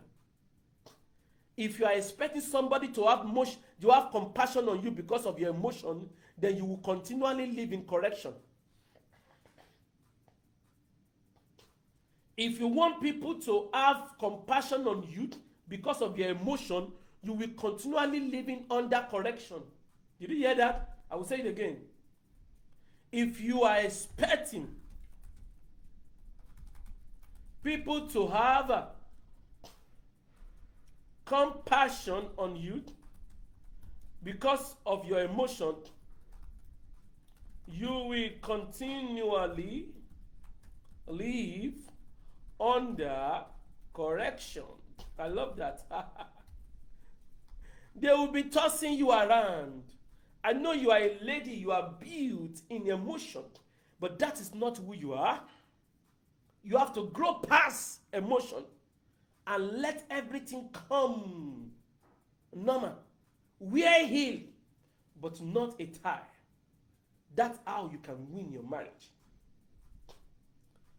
If you are expecting somebody to have compassion on you because of your emotion, then you will continually live in correction. If you want people to have compassion on you because of your emotion, you will continually live in under correction. Did you hear that? I will say it again. If you are expecting people to have compassion on you because of your emotion, you will continually live under correction. I love that. They will be tossing you around. I know you are a lady, you are built in emotion, but that is not who you are. You have to grow past emotion and let everything come normal. Wear heel, but not a tie. That's how you can win your marriage.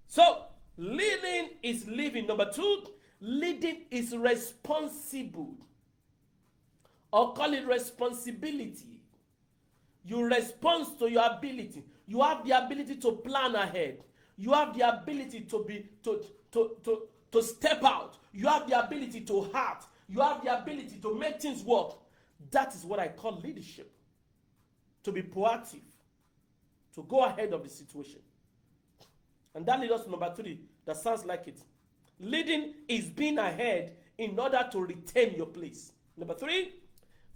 So, leading is living. Number 2, leading is responsible. Or call it responsibility. You respond to your ability. You have the ability to plan ahead. You have the ability to step out. You have the ability to act. You have the ability to make things work. That is what I call leadership. To be proactive. To go ahead of the situation. And that leads us to number 3. That sounds like it. Leading is being ahead in order to retain your place. Number 3,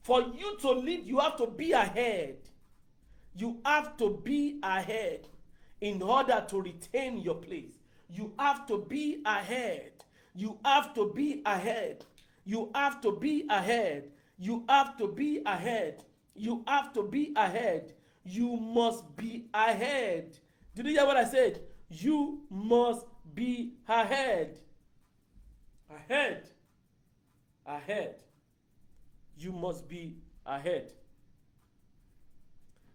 for you to lead, you have to be ahead. You have to be ahead in order to retain your place. You have to be ahead. You have to be ahead. You have to be ahead. You have to be ahead. You have to be ahead. You must be ahead. Did you hear what I said? You must be ahead. Ahead. Ahead. You must be ahead.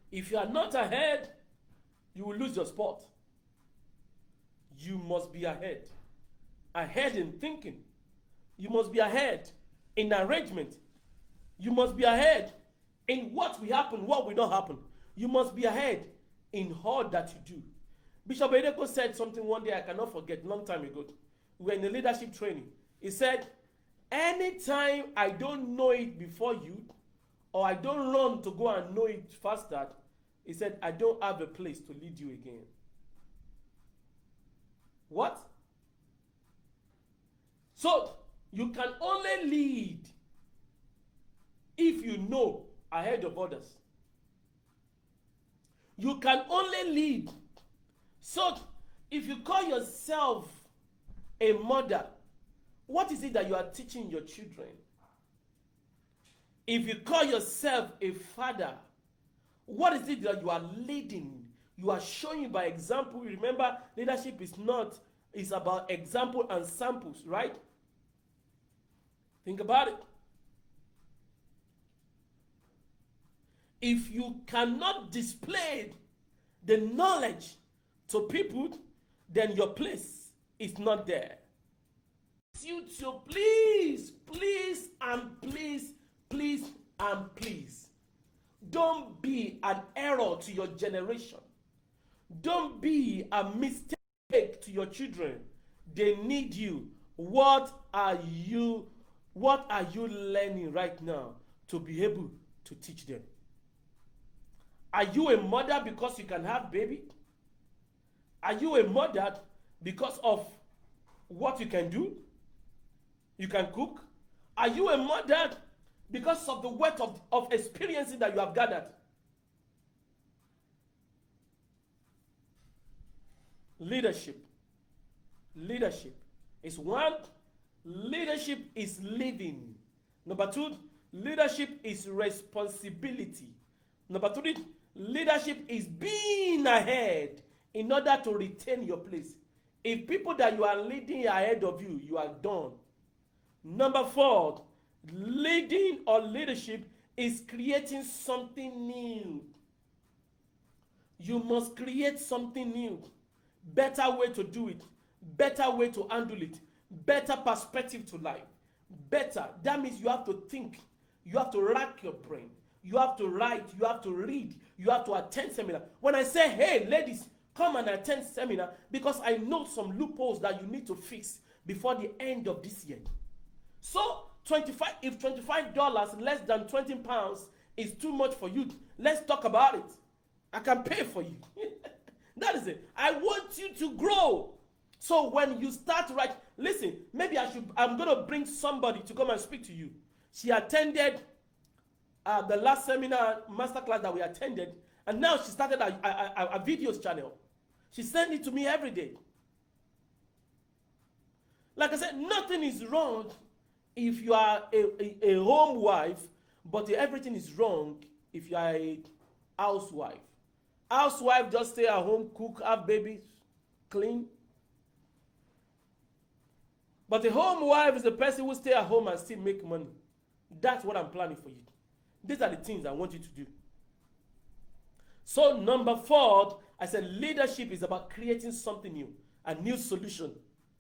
If you are not ahead, you will lose your spot. You must be ahead. Ahead in thinking. You must be ahead in arrangement. You must be ahead in what will happen, what will not happen. You must be ahead in all that you do. Bishop Adedokun said something one day I cannot forget, long time ago. We were in the leadership training. He said, anytime I don't know it before you, or I don't run to go and know it faster, he said, I don't have a place to lead you again. What? So, you can only lead if you know ahead of others. You can only lead. So, if you call yourself a mother, what is it that you are teaching your children? If you call yourself a father, what is it that you are leading? You are showing by example. Remember, leadership is about example and samples, right? Think about it. If you cannot display the knowledge to people, then your place is not there. You to please, please, and please, please, and please, don't be an error to your generation. Don't be a mistake to your children. They need you. What are you learning right now to be able to teach them? Are you a mother because you can have baby? Are you a mother because of what you can do? You can cook? Are you a mother because of the wealth of experiences that you have gathered? Leadership is one. Leadership is living. Number two, leadership is responsibility. Number three, leadership is being ahead in order to retain your place. If people that you are leading ahead of you, you are done. Number four, leading or leadership is creating something new. You must create something new. Better way to do it. Better way to handle it. Better perspective to life. Better. That means you have to think. You have to rack your brain. You have to write. You have to read. You have to attend seminar. When I say, hey, ladies, come and attend seminar, because I know some loopholes that you need to fix before the end of this year. So, if $25 less than 20 pounds is too much for you, let's talk about it. I can pay for you. That is it. I want you to grow. So when you start listen, maybe I'm going to bring somebody to come and speak to you. She attended the last seminar, masterclass that we attended, and now she started a videos channel. She sent it to me every day. Like I said, nothing is wrong if you are a home wife, but everything is wrong if you are a housewife. Housewife just stay at home, cook, have babies, clean. But a home wife is the person who stay at home and still make money. That's what I'm planning for you. These are the things I want you to do. So number four, I said leadership is about creating something new, a new solution,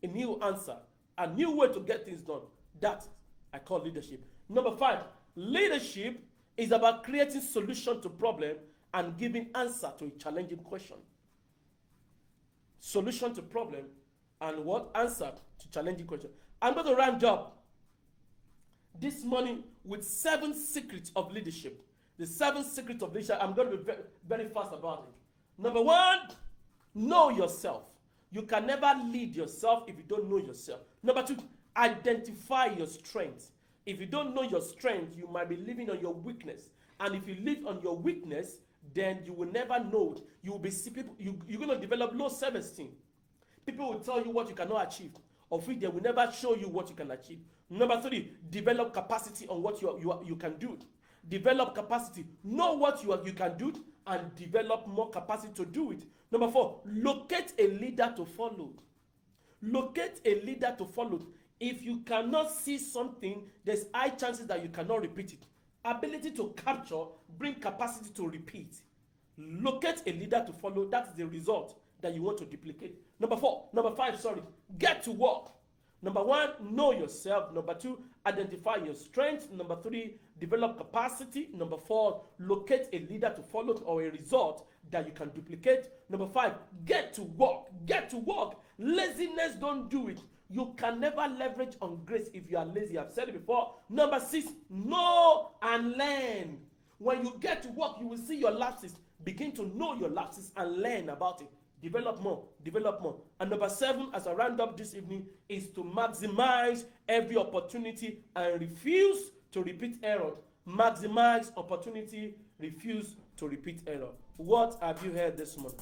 a new answer, a new way to get things done. That I call leadership. Number five, leadership is about creating solution to problem and giving answer to a challenging question. Solution to problem and what? Answer to challenging question. I'm going to round up this morning with 7 secrets of leadership. The 7 secrets of leadership. I'm going to be very, very fast about it. Number 1, know yourself. You can never lead yourself if you don't know yourself. Number 2, identify your strengths. If you don't know your strength, you might be living on your weakness. And if you live on your weakness, then you will never know it. You will be people. You're going to develop low self-esteem. People will tell you what you cannot achieve, of which they will never show you what you can achieve. Number 3, develop capacity on what you can do. Develop capacity. Know what you can do and develop more capacity to do it. Number 4, locate a leader to follow. Locate a leader to follow. If you cannot see something, there's high chances that you cannot repeat it. Ability to capture, bring capacity to repeat. Locate a leader to follow. That's the result that you want to duplicate. Number 5, get to work. Number 1, know yourself. Number 2, identify your strengths. Number 3, develop capacity. Number 4, locate a leader to follow or a result that you can duplicate. Number 5, get to work. Get to work. Laziness, don't do it. You can never leverage on grace if you are lazy. I've said it before. Number 6, know and learn. When you get to work, you will see your lapses. Begin to know your lapses and learn about it. Develop more, develop more. And number 7, as I round up this evening, is to maximize every opportunity and refuse to repeat error. Maximize opportunity, refuse to repeat error. What have you heard this morning?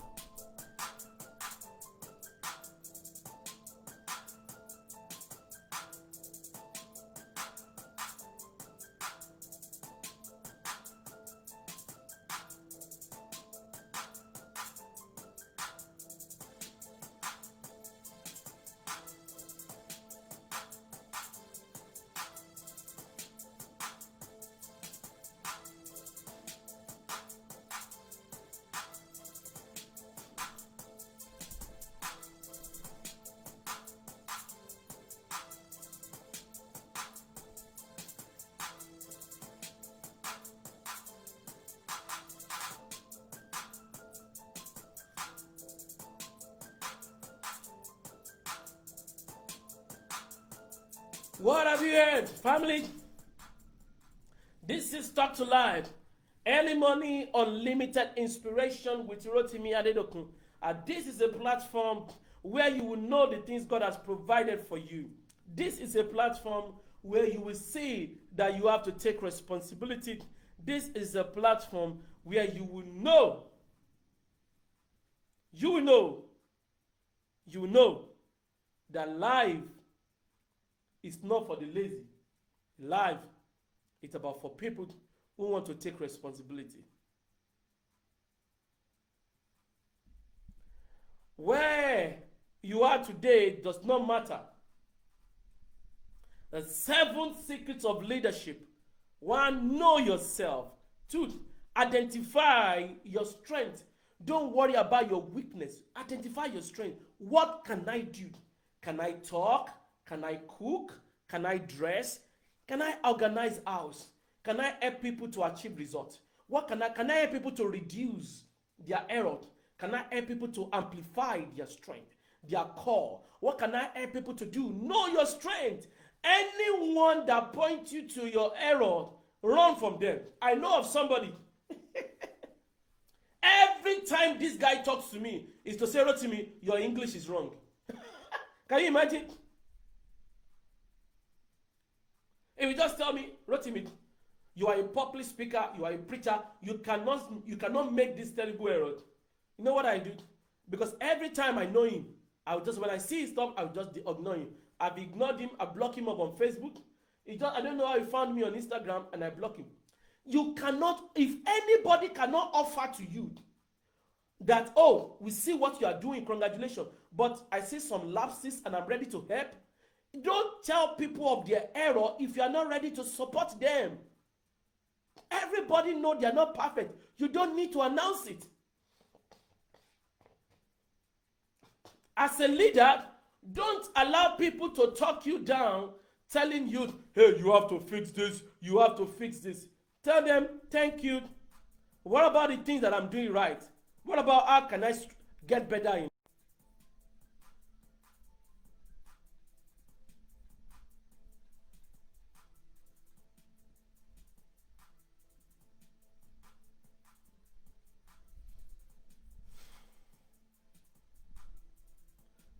What have you heard, family? This is Talktolife. Early money, unlimited inspiration with Rotimi Adedokun. This is a platform where you will know the things God has provided for you. This is a platform where you will see that you have to take responsibility. This is a platform where you will know that life is not for the lazy. Life is about for people who want to take responsibility. Where you are today does not matter. The 7 secrets of leadership. 1, know yourself. 2, identify your strength. Don't worry about your weakness. Identify your strength. What can I do? Can I talk? Can I cook? Can I dress? Can I organize house? Can I help people to achieve results? Can I help people to reduce their error? Can I help people to amplify their strength, their core? What can I help people to do? Know your strength. Anyone that points you to your error, run from them. I know of somebody. Every time this guy talks to me, is to say, Rotimi, your English is wrong. Can you imagine? If you just tell me, Rotimi, you are a public speaker, you are a preacher, you cannot make this terrible error. You know what I do? Because every time I know him, when I see his stuff, I'll just ignore him. I've ignored him, I block him up on Facebook. I don't know how he found me on Instagram, and I block him. You cannot, if anybody cannot offer to you that, oh, we see what you are doing, congratulations, but I see some lapses and I'm ready to help. Don't tell people of their error if you are not ready to support them. Everybody know they are not perfect. You don't need to announce it. As a leader, don't allow people to talk you down, telling you, hey, you have to fix this, you have to fix this. Tell them, thank you. What about the things that I'm doing right? What about how can I get better in?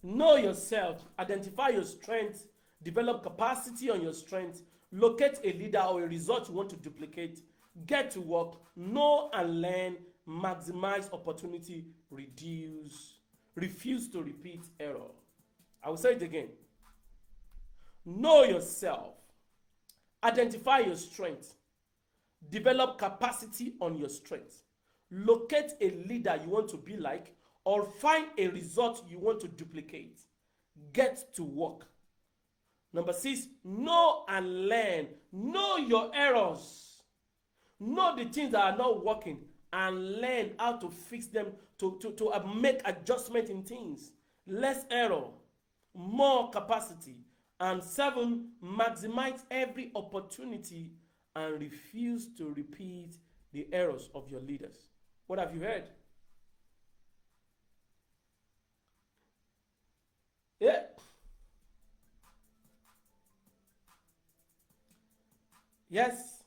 Know yourself, identify your strengths, develop capacity on your strengths, locate a leader or a result you want to duplicate, get to work, know and learn, maximize opportunity, refuse to repeat error. I will say it again. Know yourself, identify your strengths, develop capacity on your strengths, locate a leader you want to be like, or find a result you want to duplicate. Get to work. Number 6, know and learn. Know your errors. Know the things that are not working and learn how to fix them, to make adjustment in things. Less error, more capacity. And 7, maximize every opportunity and refuse to repeat the errors of your leaders. What have you heard? Yeah. Yes.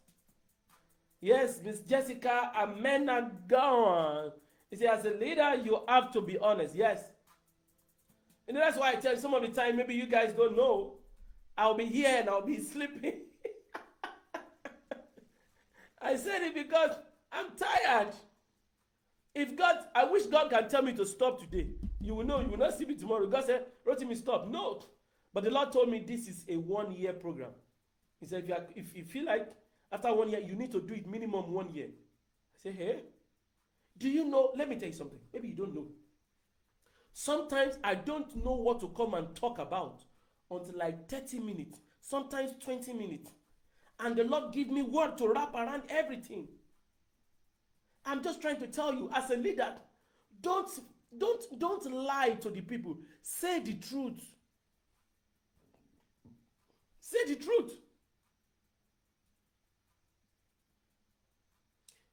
Yes, Miss Jessica Amena Gowan. You see, as a leader, you have to be honest. Yes. And that's why I tell you some of the time, maybe you guys don't know, I'll be here and I'll be sleeping. I said it because I'm tired. I wish God can tell me to stop today. You will know, you will not see me tomorrow. God said, Rotimi, stop. No. But the Lord told me this is a 1-year program. He said, if you feel like after 1 year, you need to do it minimum 1 year. I said, hey, do you know? Let me tell you something. Maybe you don't know. Sometimes I don't know what to come and talk about until like 30 minutes, sometimes 20 minutes. And the Lord give me word to wrap around everything. I'm just trying to tell you, as a leader, don't lie to the people. Say the truth. Say the truth.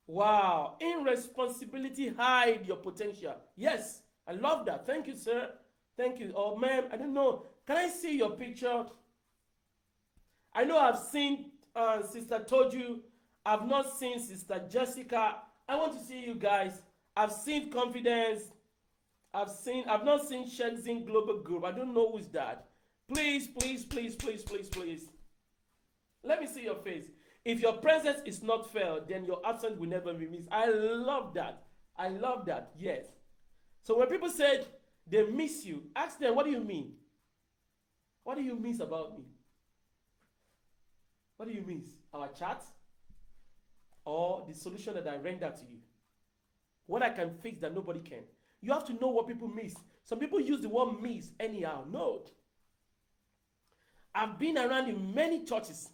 Wow. Irresponsibility hide your potential. Yes, I love that. Thank you, sir. Thank you. Oh, ma'am, I don't know. Can I see your picture? I know I've seen Sister Told You. I've not seen Sister Jessica. I want to see you guys. I've seen Confidence. I've not seen Shexin Global Group. I don't know who's that. Please, please, please, please, please, please. Let me see your face. If your presence is not felt, then your absence will never be missed. I love that. I love that. Yes. So when people say they miss you, ask them, what do you mean? What do you miss about me? What do you miss? Our chat? Or the solution that I render to you? What I can fix that nobody can? You have to know what people miss. Some people use the word miss anyhow. No. I've been around in many churches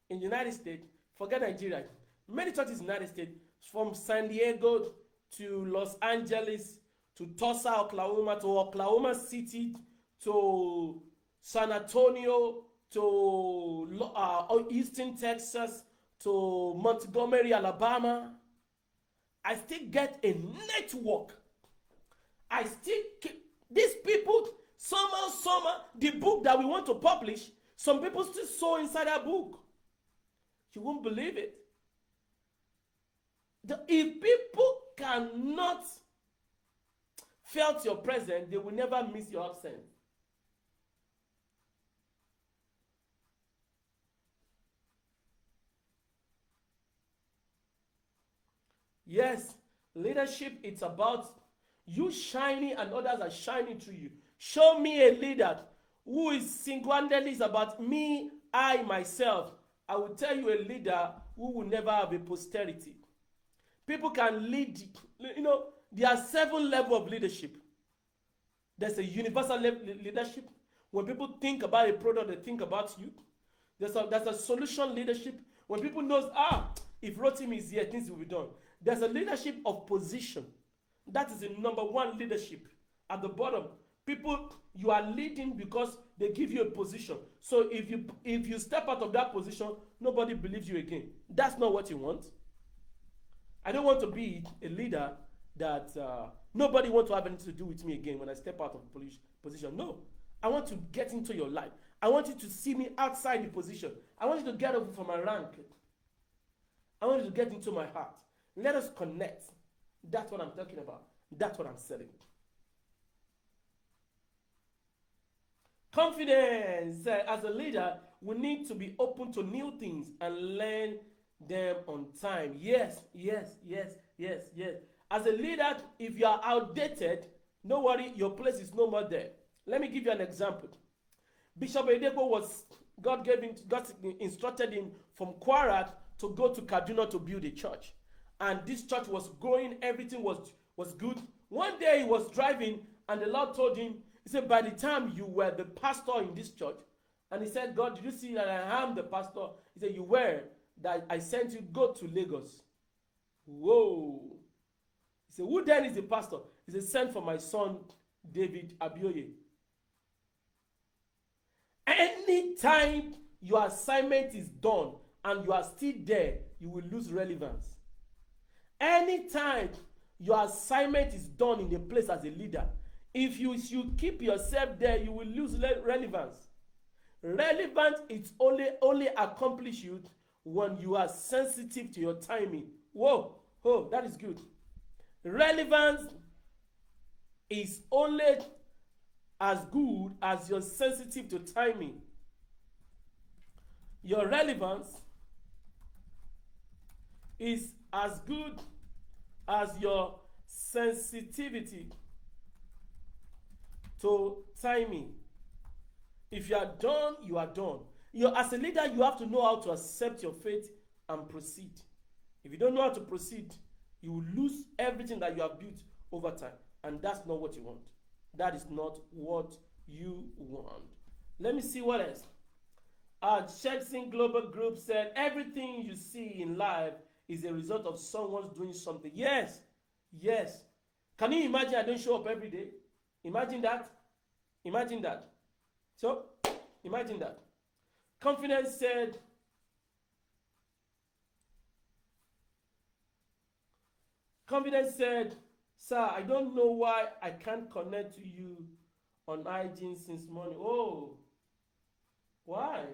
in the United States. Forget Nigeria. Many churches in the United States, from San Diego to Los Angeles to Tulsa, Oklahoma, to Oklahoma City, to San Antonio, to Houston, Texas, to Montgomery, Alabama. I still get a network. I still keep these people somehow, the book that we want to publish, some people still saw inside that book. You won't believe it. If people cannot felt your presence, they will never miss your absence. Yes, leadership, it's about you shining and others are shining through you. Show me a leader who is single-handedly about me, I, myself. I will tell you a leader who will never have a posterity. People can lead, there are 7 levels of leadership. There's a universal leadership. When people think about a product, they think about you. There's a solution leadership. When people know, if Rotimi is here, things will be done. There's a leadership of position. That is the number 1 leadership. At the bottom, people, you are leading because they give you a position. So if you step out of that position, nobody believes you again. That's not what you want. I don't want to be a leader that nobody wants to have anything to do with me again when I step out of the position. No. I want to get into your life. I want you to see me outside the position. I want you to get over from my rank. I want you to get into my heart. Let us connect. That's what I'm talking about. That's what I'm selling. Confidence. As a leader, we need to be open to new things and learn them on time. Yes. As a leader, if you are outdated, no worry, your place is no more there. Let me give you an example. Bishop Adedokun God instructed him from Kwara to go to Kaduna to build a church. And this church was growing, everything was good. One day he was driving and the Lord told him, he said, by the time you were the pastor in this church, and he said, God, did you see that I am the pastor? He said, you were, that I sent you, go to Lagos. Whoa. He said, who then is the pastor? He said, send for my son, David Abioye. Anytime your assignment is done and you are still there, you will lose relevance. Anytime your assignment is done in a place as a leader, if you keep yourself there, you will lose relevance. Relevance is only accomplished when you are sensitive to your timing. Whoa, that is good. Relevance is only as good as you're sensitive to timing. Your relevance is as good as your sensitivity to timing. If you are done, you are done. As a leader, you have to know how to accept your fate and proceed. If you don't know how to proceed, you will lose everything that you have built over time. And that's not what you want. That is not what you want. Let me see what else. Shexin Global Group said, everything you see in life is a result of someone's doing something. Yes. Can you imagine I don't show up every day? Imagine that. So, imagine that. Confidence said, sir, I don't know why I can't connect to you on IG since morning. Oh, why?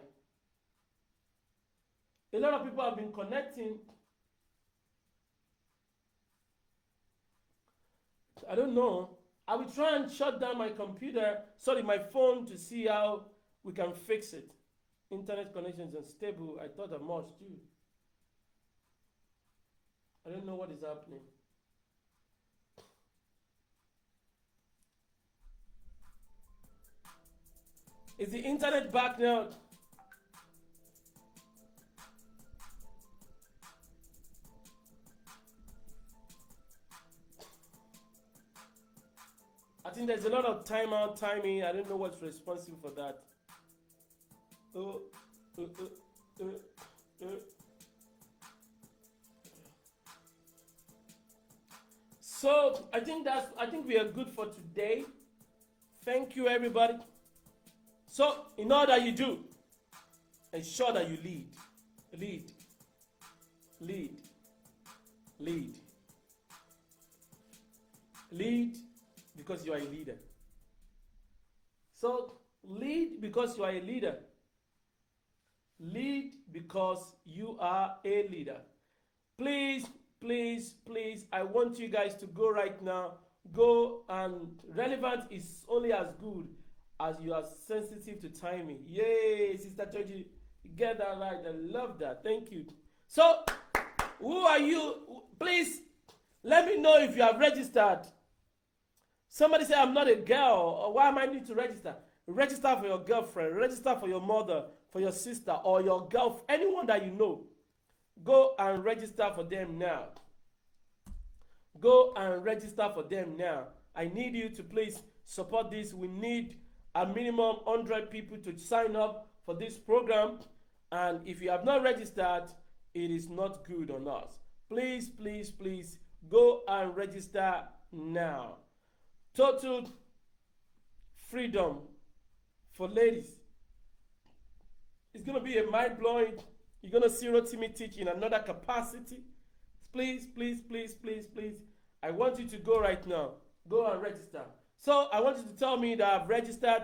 A lot of people have been connecting. I don't know. I will try and shut down my computer, sorry, my phone, to see how we can fix it. Internet connection is unstable. I thought I must too. I don't know what is happening. Is the internet back now? I think there's a lot of timeout timing. I don't know what's responsible for that. So I think we are good for today. Thank you, everybody. So in all that you do, ensure that you lead. Lead. Lead. Lead. Lead because you are a leader. So lead because you are a leader. Lead because you are a leader. Please, please, please, I want you guys to go right now. Go, and relevant is only as good as you are sensitive to timing. Yay, Sister Toji, you get that right. I love that. Thank you. So, who are you? Please, let me know if you have registered. Somebody say, I'm not a girl. Or why am I need to register? Register for your girlfriend. Register for your mother, for your sister, or your girlfriend, anyone that you know. Go and register for them now. Go and register for them now. I need you to please support this. We need a minimum 100 people to sign up for this program. And if you have not registered, it is not good on us. Please, please, please go and register now. Total freedom for ladies. It's going to be a mind-blowing. You're going to see Rotimi teach in another capacity. Please, please, please, please, please. I want you to go right now. Go and register. So I want you to tell me that I've registered,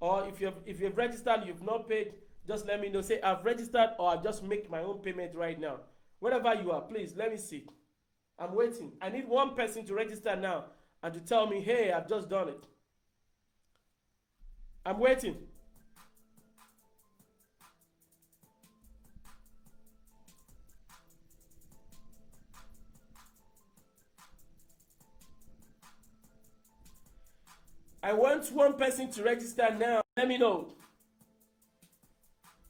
or if you've registered, you've not paid, just let me know. Say I've registered, or I'll just make my own payment right now. Wherever you are, please let me see. I'm waiting. I need one person to register now and to tell me, hey, I've just done it. I'm waiting. I want one person to register now. Let me know.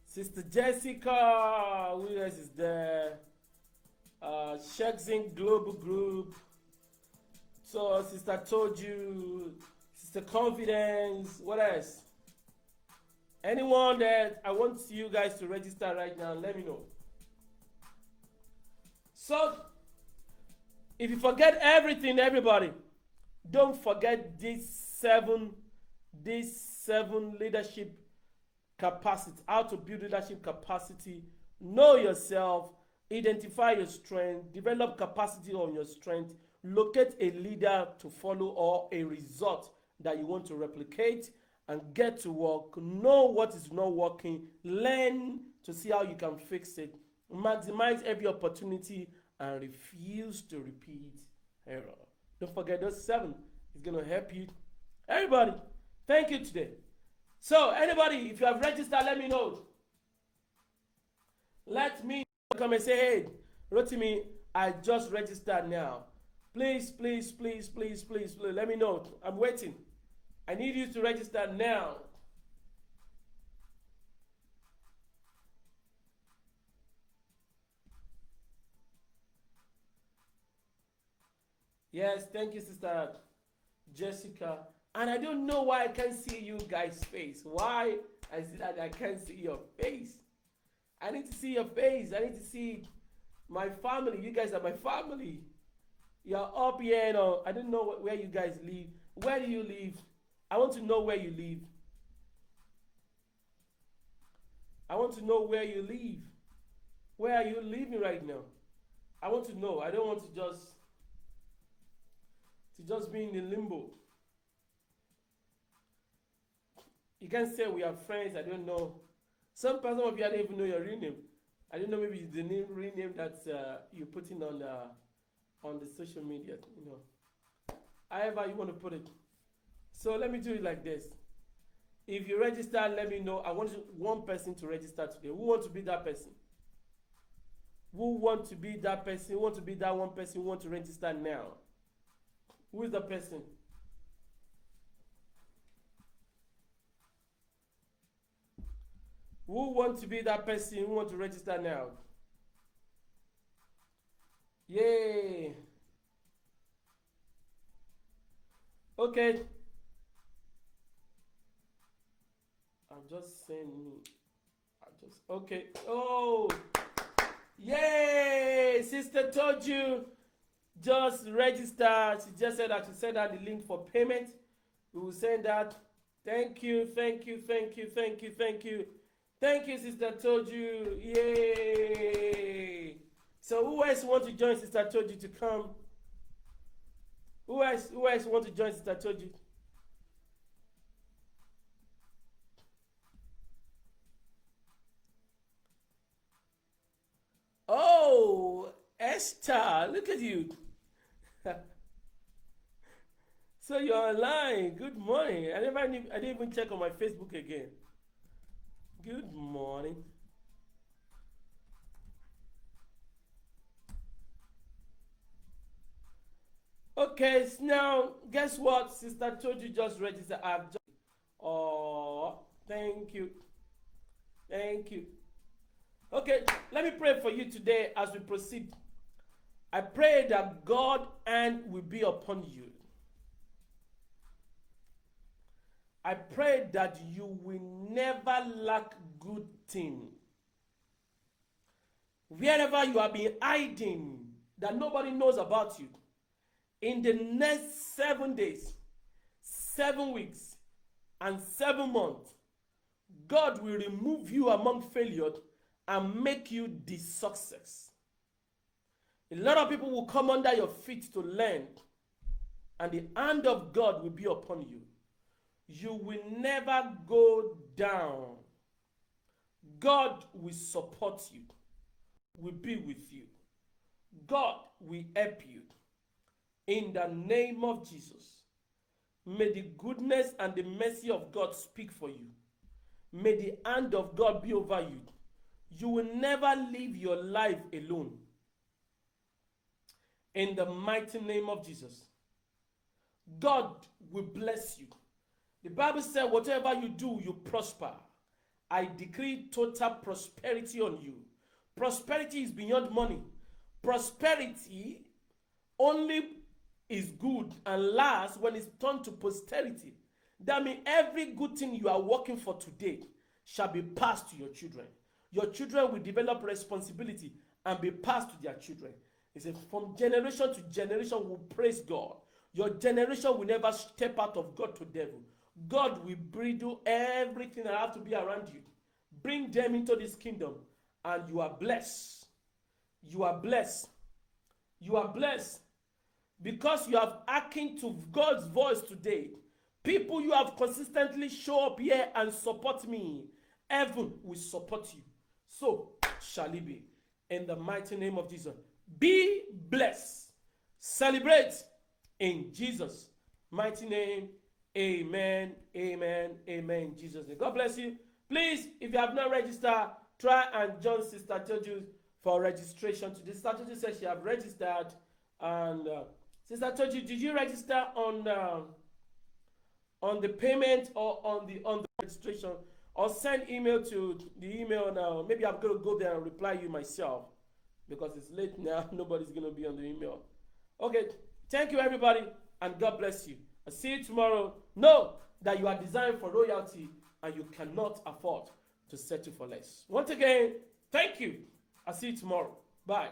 Sister Jessica, who else is there? Shexing Global Group. So Sister Told You, Sister Confidence, what else? Anyone that I want you guys to register right now, let me know. So, if you forget everything, everybody, don't forget these seven leadership capacity, how to build leadership capacity. Know yourself, identify your strength, develop capacity on your strength, locate a leader to follow or a result that you want to replicate, and get to work. Know what is not working, learn to see how you can fix it, maximize every opportunity, and refuse to repeat error. Don't forget those 7. It's going to help you. Everybody, thank you today. So, anybody, if you have registered, let me know. Let me come and say, hey, Rotimi, I just registered now. Please, please, please, please, please, please, let me know. I'm waiting. I need you to register now. Yes, thank you, Sister Jessica. And I don't know why I can't see you guys' face. Why I see that I can't see your face. I need to see your face. I need to see my family. You guys are my family. You're up here. No, I don't know where you guys live. Where do you live? I want to know where you live. I want to know where you live. Where are you living right now? I want to know. I don't want to just be in the limbo. You can't say we are friends. I don't know. Some of you I don't even know your real name. I don't know, maybe it's the name rename that you're putting on the social media, you know. However you want to put it. So let me do it like this. If you register, let me know. I want one person to register today. Who wants to be that person? Who want to be that person? Who want to be that one person who want to register now? Who is the person? Who want to be that person who want to register now? Yay! Okay. I'm just saying. Okay. Oh, yay! Sister told you just register. She just said that she sent out the link for payment. We will send that. Thank you, thank you, thank you, thank you, thank you. Thank you, Sister Told You. Yay! So who else want to join Sister Told You to come? Who else want to join Sister Told You? Oh, Esther, look at you. So you're online. Good morning. I didn't even check on my Facebook again. Good morning. Okay, so now guess what? Sister Told You just registered. Oh, thank you. Thank you. Okay, let me pray for you today as we proceed. I pray that God's hand will be upon you. I pray that you will never lack good thing. Wherever you have been hiding, that nobody knows about you, in the next 7 days, 7 weeks, and 7 months, God will remove you among failures and make you the success. A lot of people will come under your feet to learn, and the hand of God will be upon you. You will never go down. God will support you, will be with you. God will help you. In the name of Jesus, may the goodness and the mercy of God speak for you. May the hand of God be over you. You will never live your life alone. In the mighty name of Jesus, God will bless you. The Bible said, whatever you do, you prosper. I decree total prosperity on you. Prosperity is beyond money. Prosperity only is good and lasts when it's turned to posterity. That means every good thing you are working for today shall be passed to your children. Your children will develop responsibility and be passed to their children. He said, from generation to generation will praise God. Your generation will never step out of God to devil. God will bridle everything that have to be around you. Bring them into this kingdom, and you are blessed. You are blessed. You are blessed. Because you have hearkened to God's voice today. People you have consistently show up here and support me. Heaven will support you. So shall it be. In the mighty name of Jesus. Be blessed. Celebrate in Jesus' mighty name. Amen, amen, amen. In Jesus' name. God bless you. Please, if you have not registered, try and join Sister Toju for registration. Today, Sister Toju says she have registered. And Sister Toju, did you register on the payment or on the registration? Or send email to the email now. Maybe I'm going to go there and reply you myself because it's late now. Nobody's going to be on the email. Okay, thank you everybody, and God bless you. I'll see you tomorrow. Know that you are designed for royalty and you cannot afford to settle for less. Once again, thank you. I'll see you tomorrow. Bye.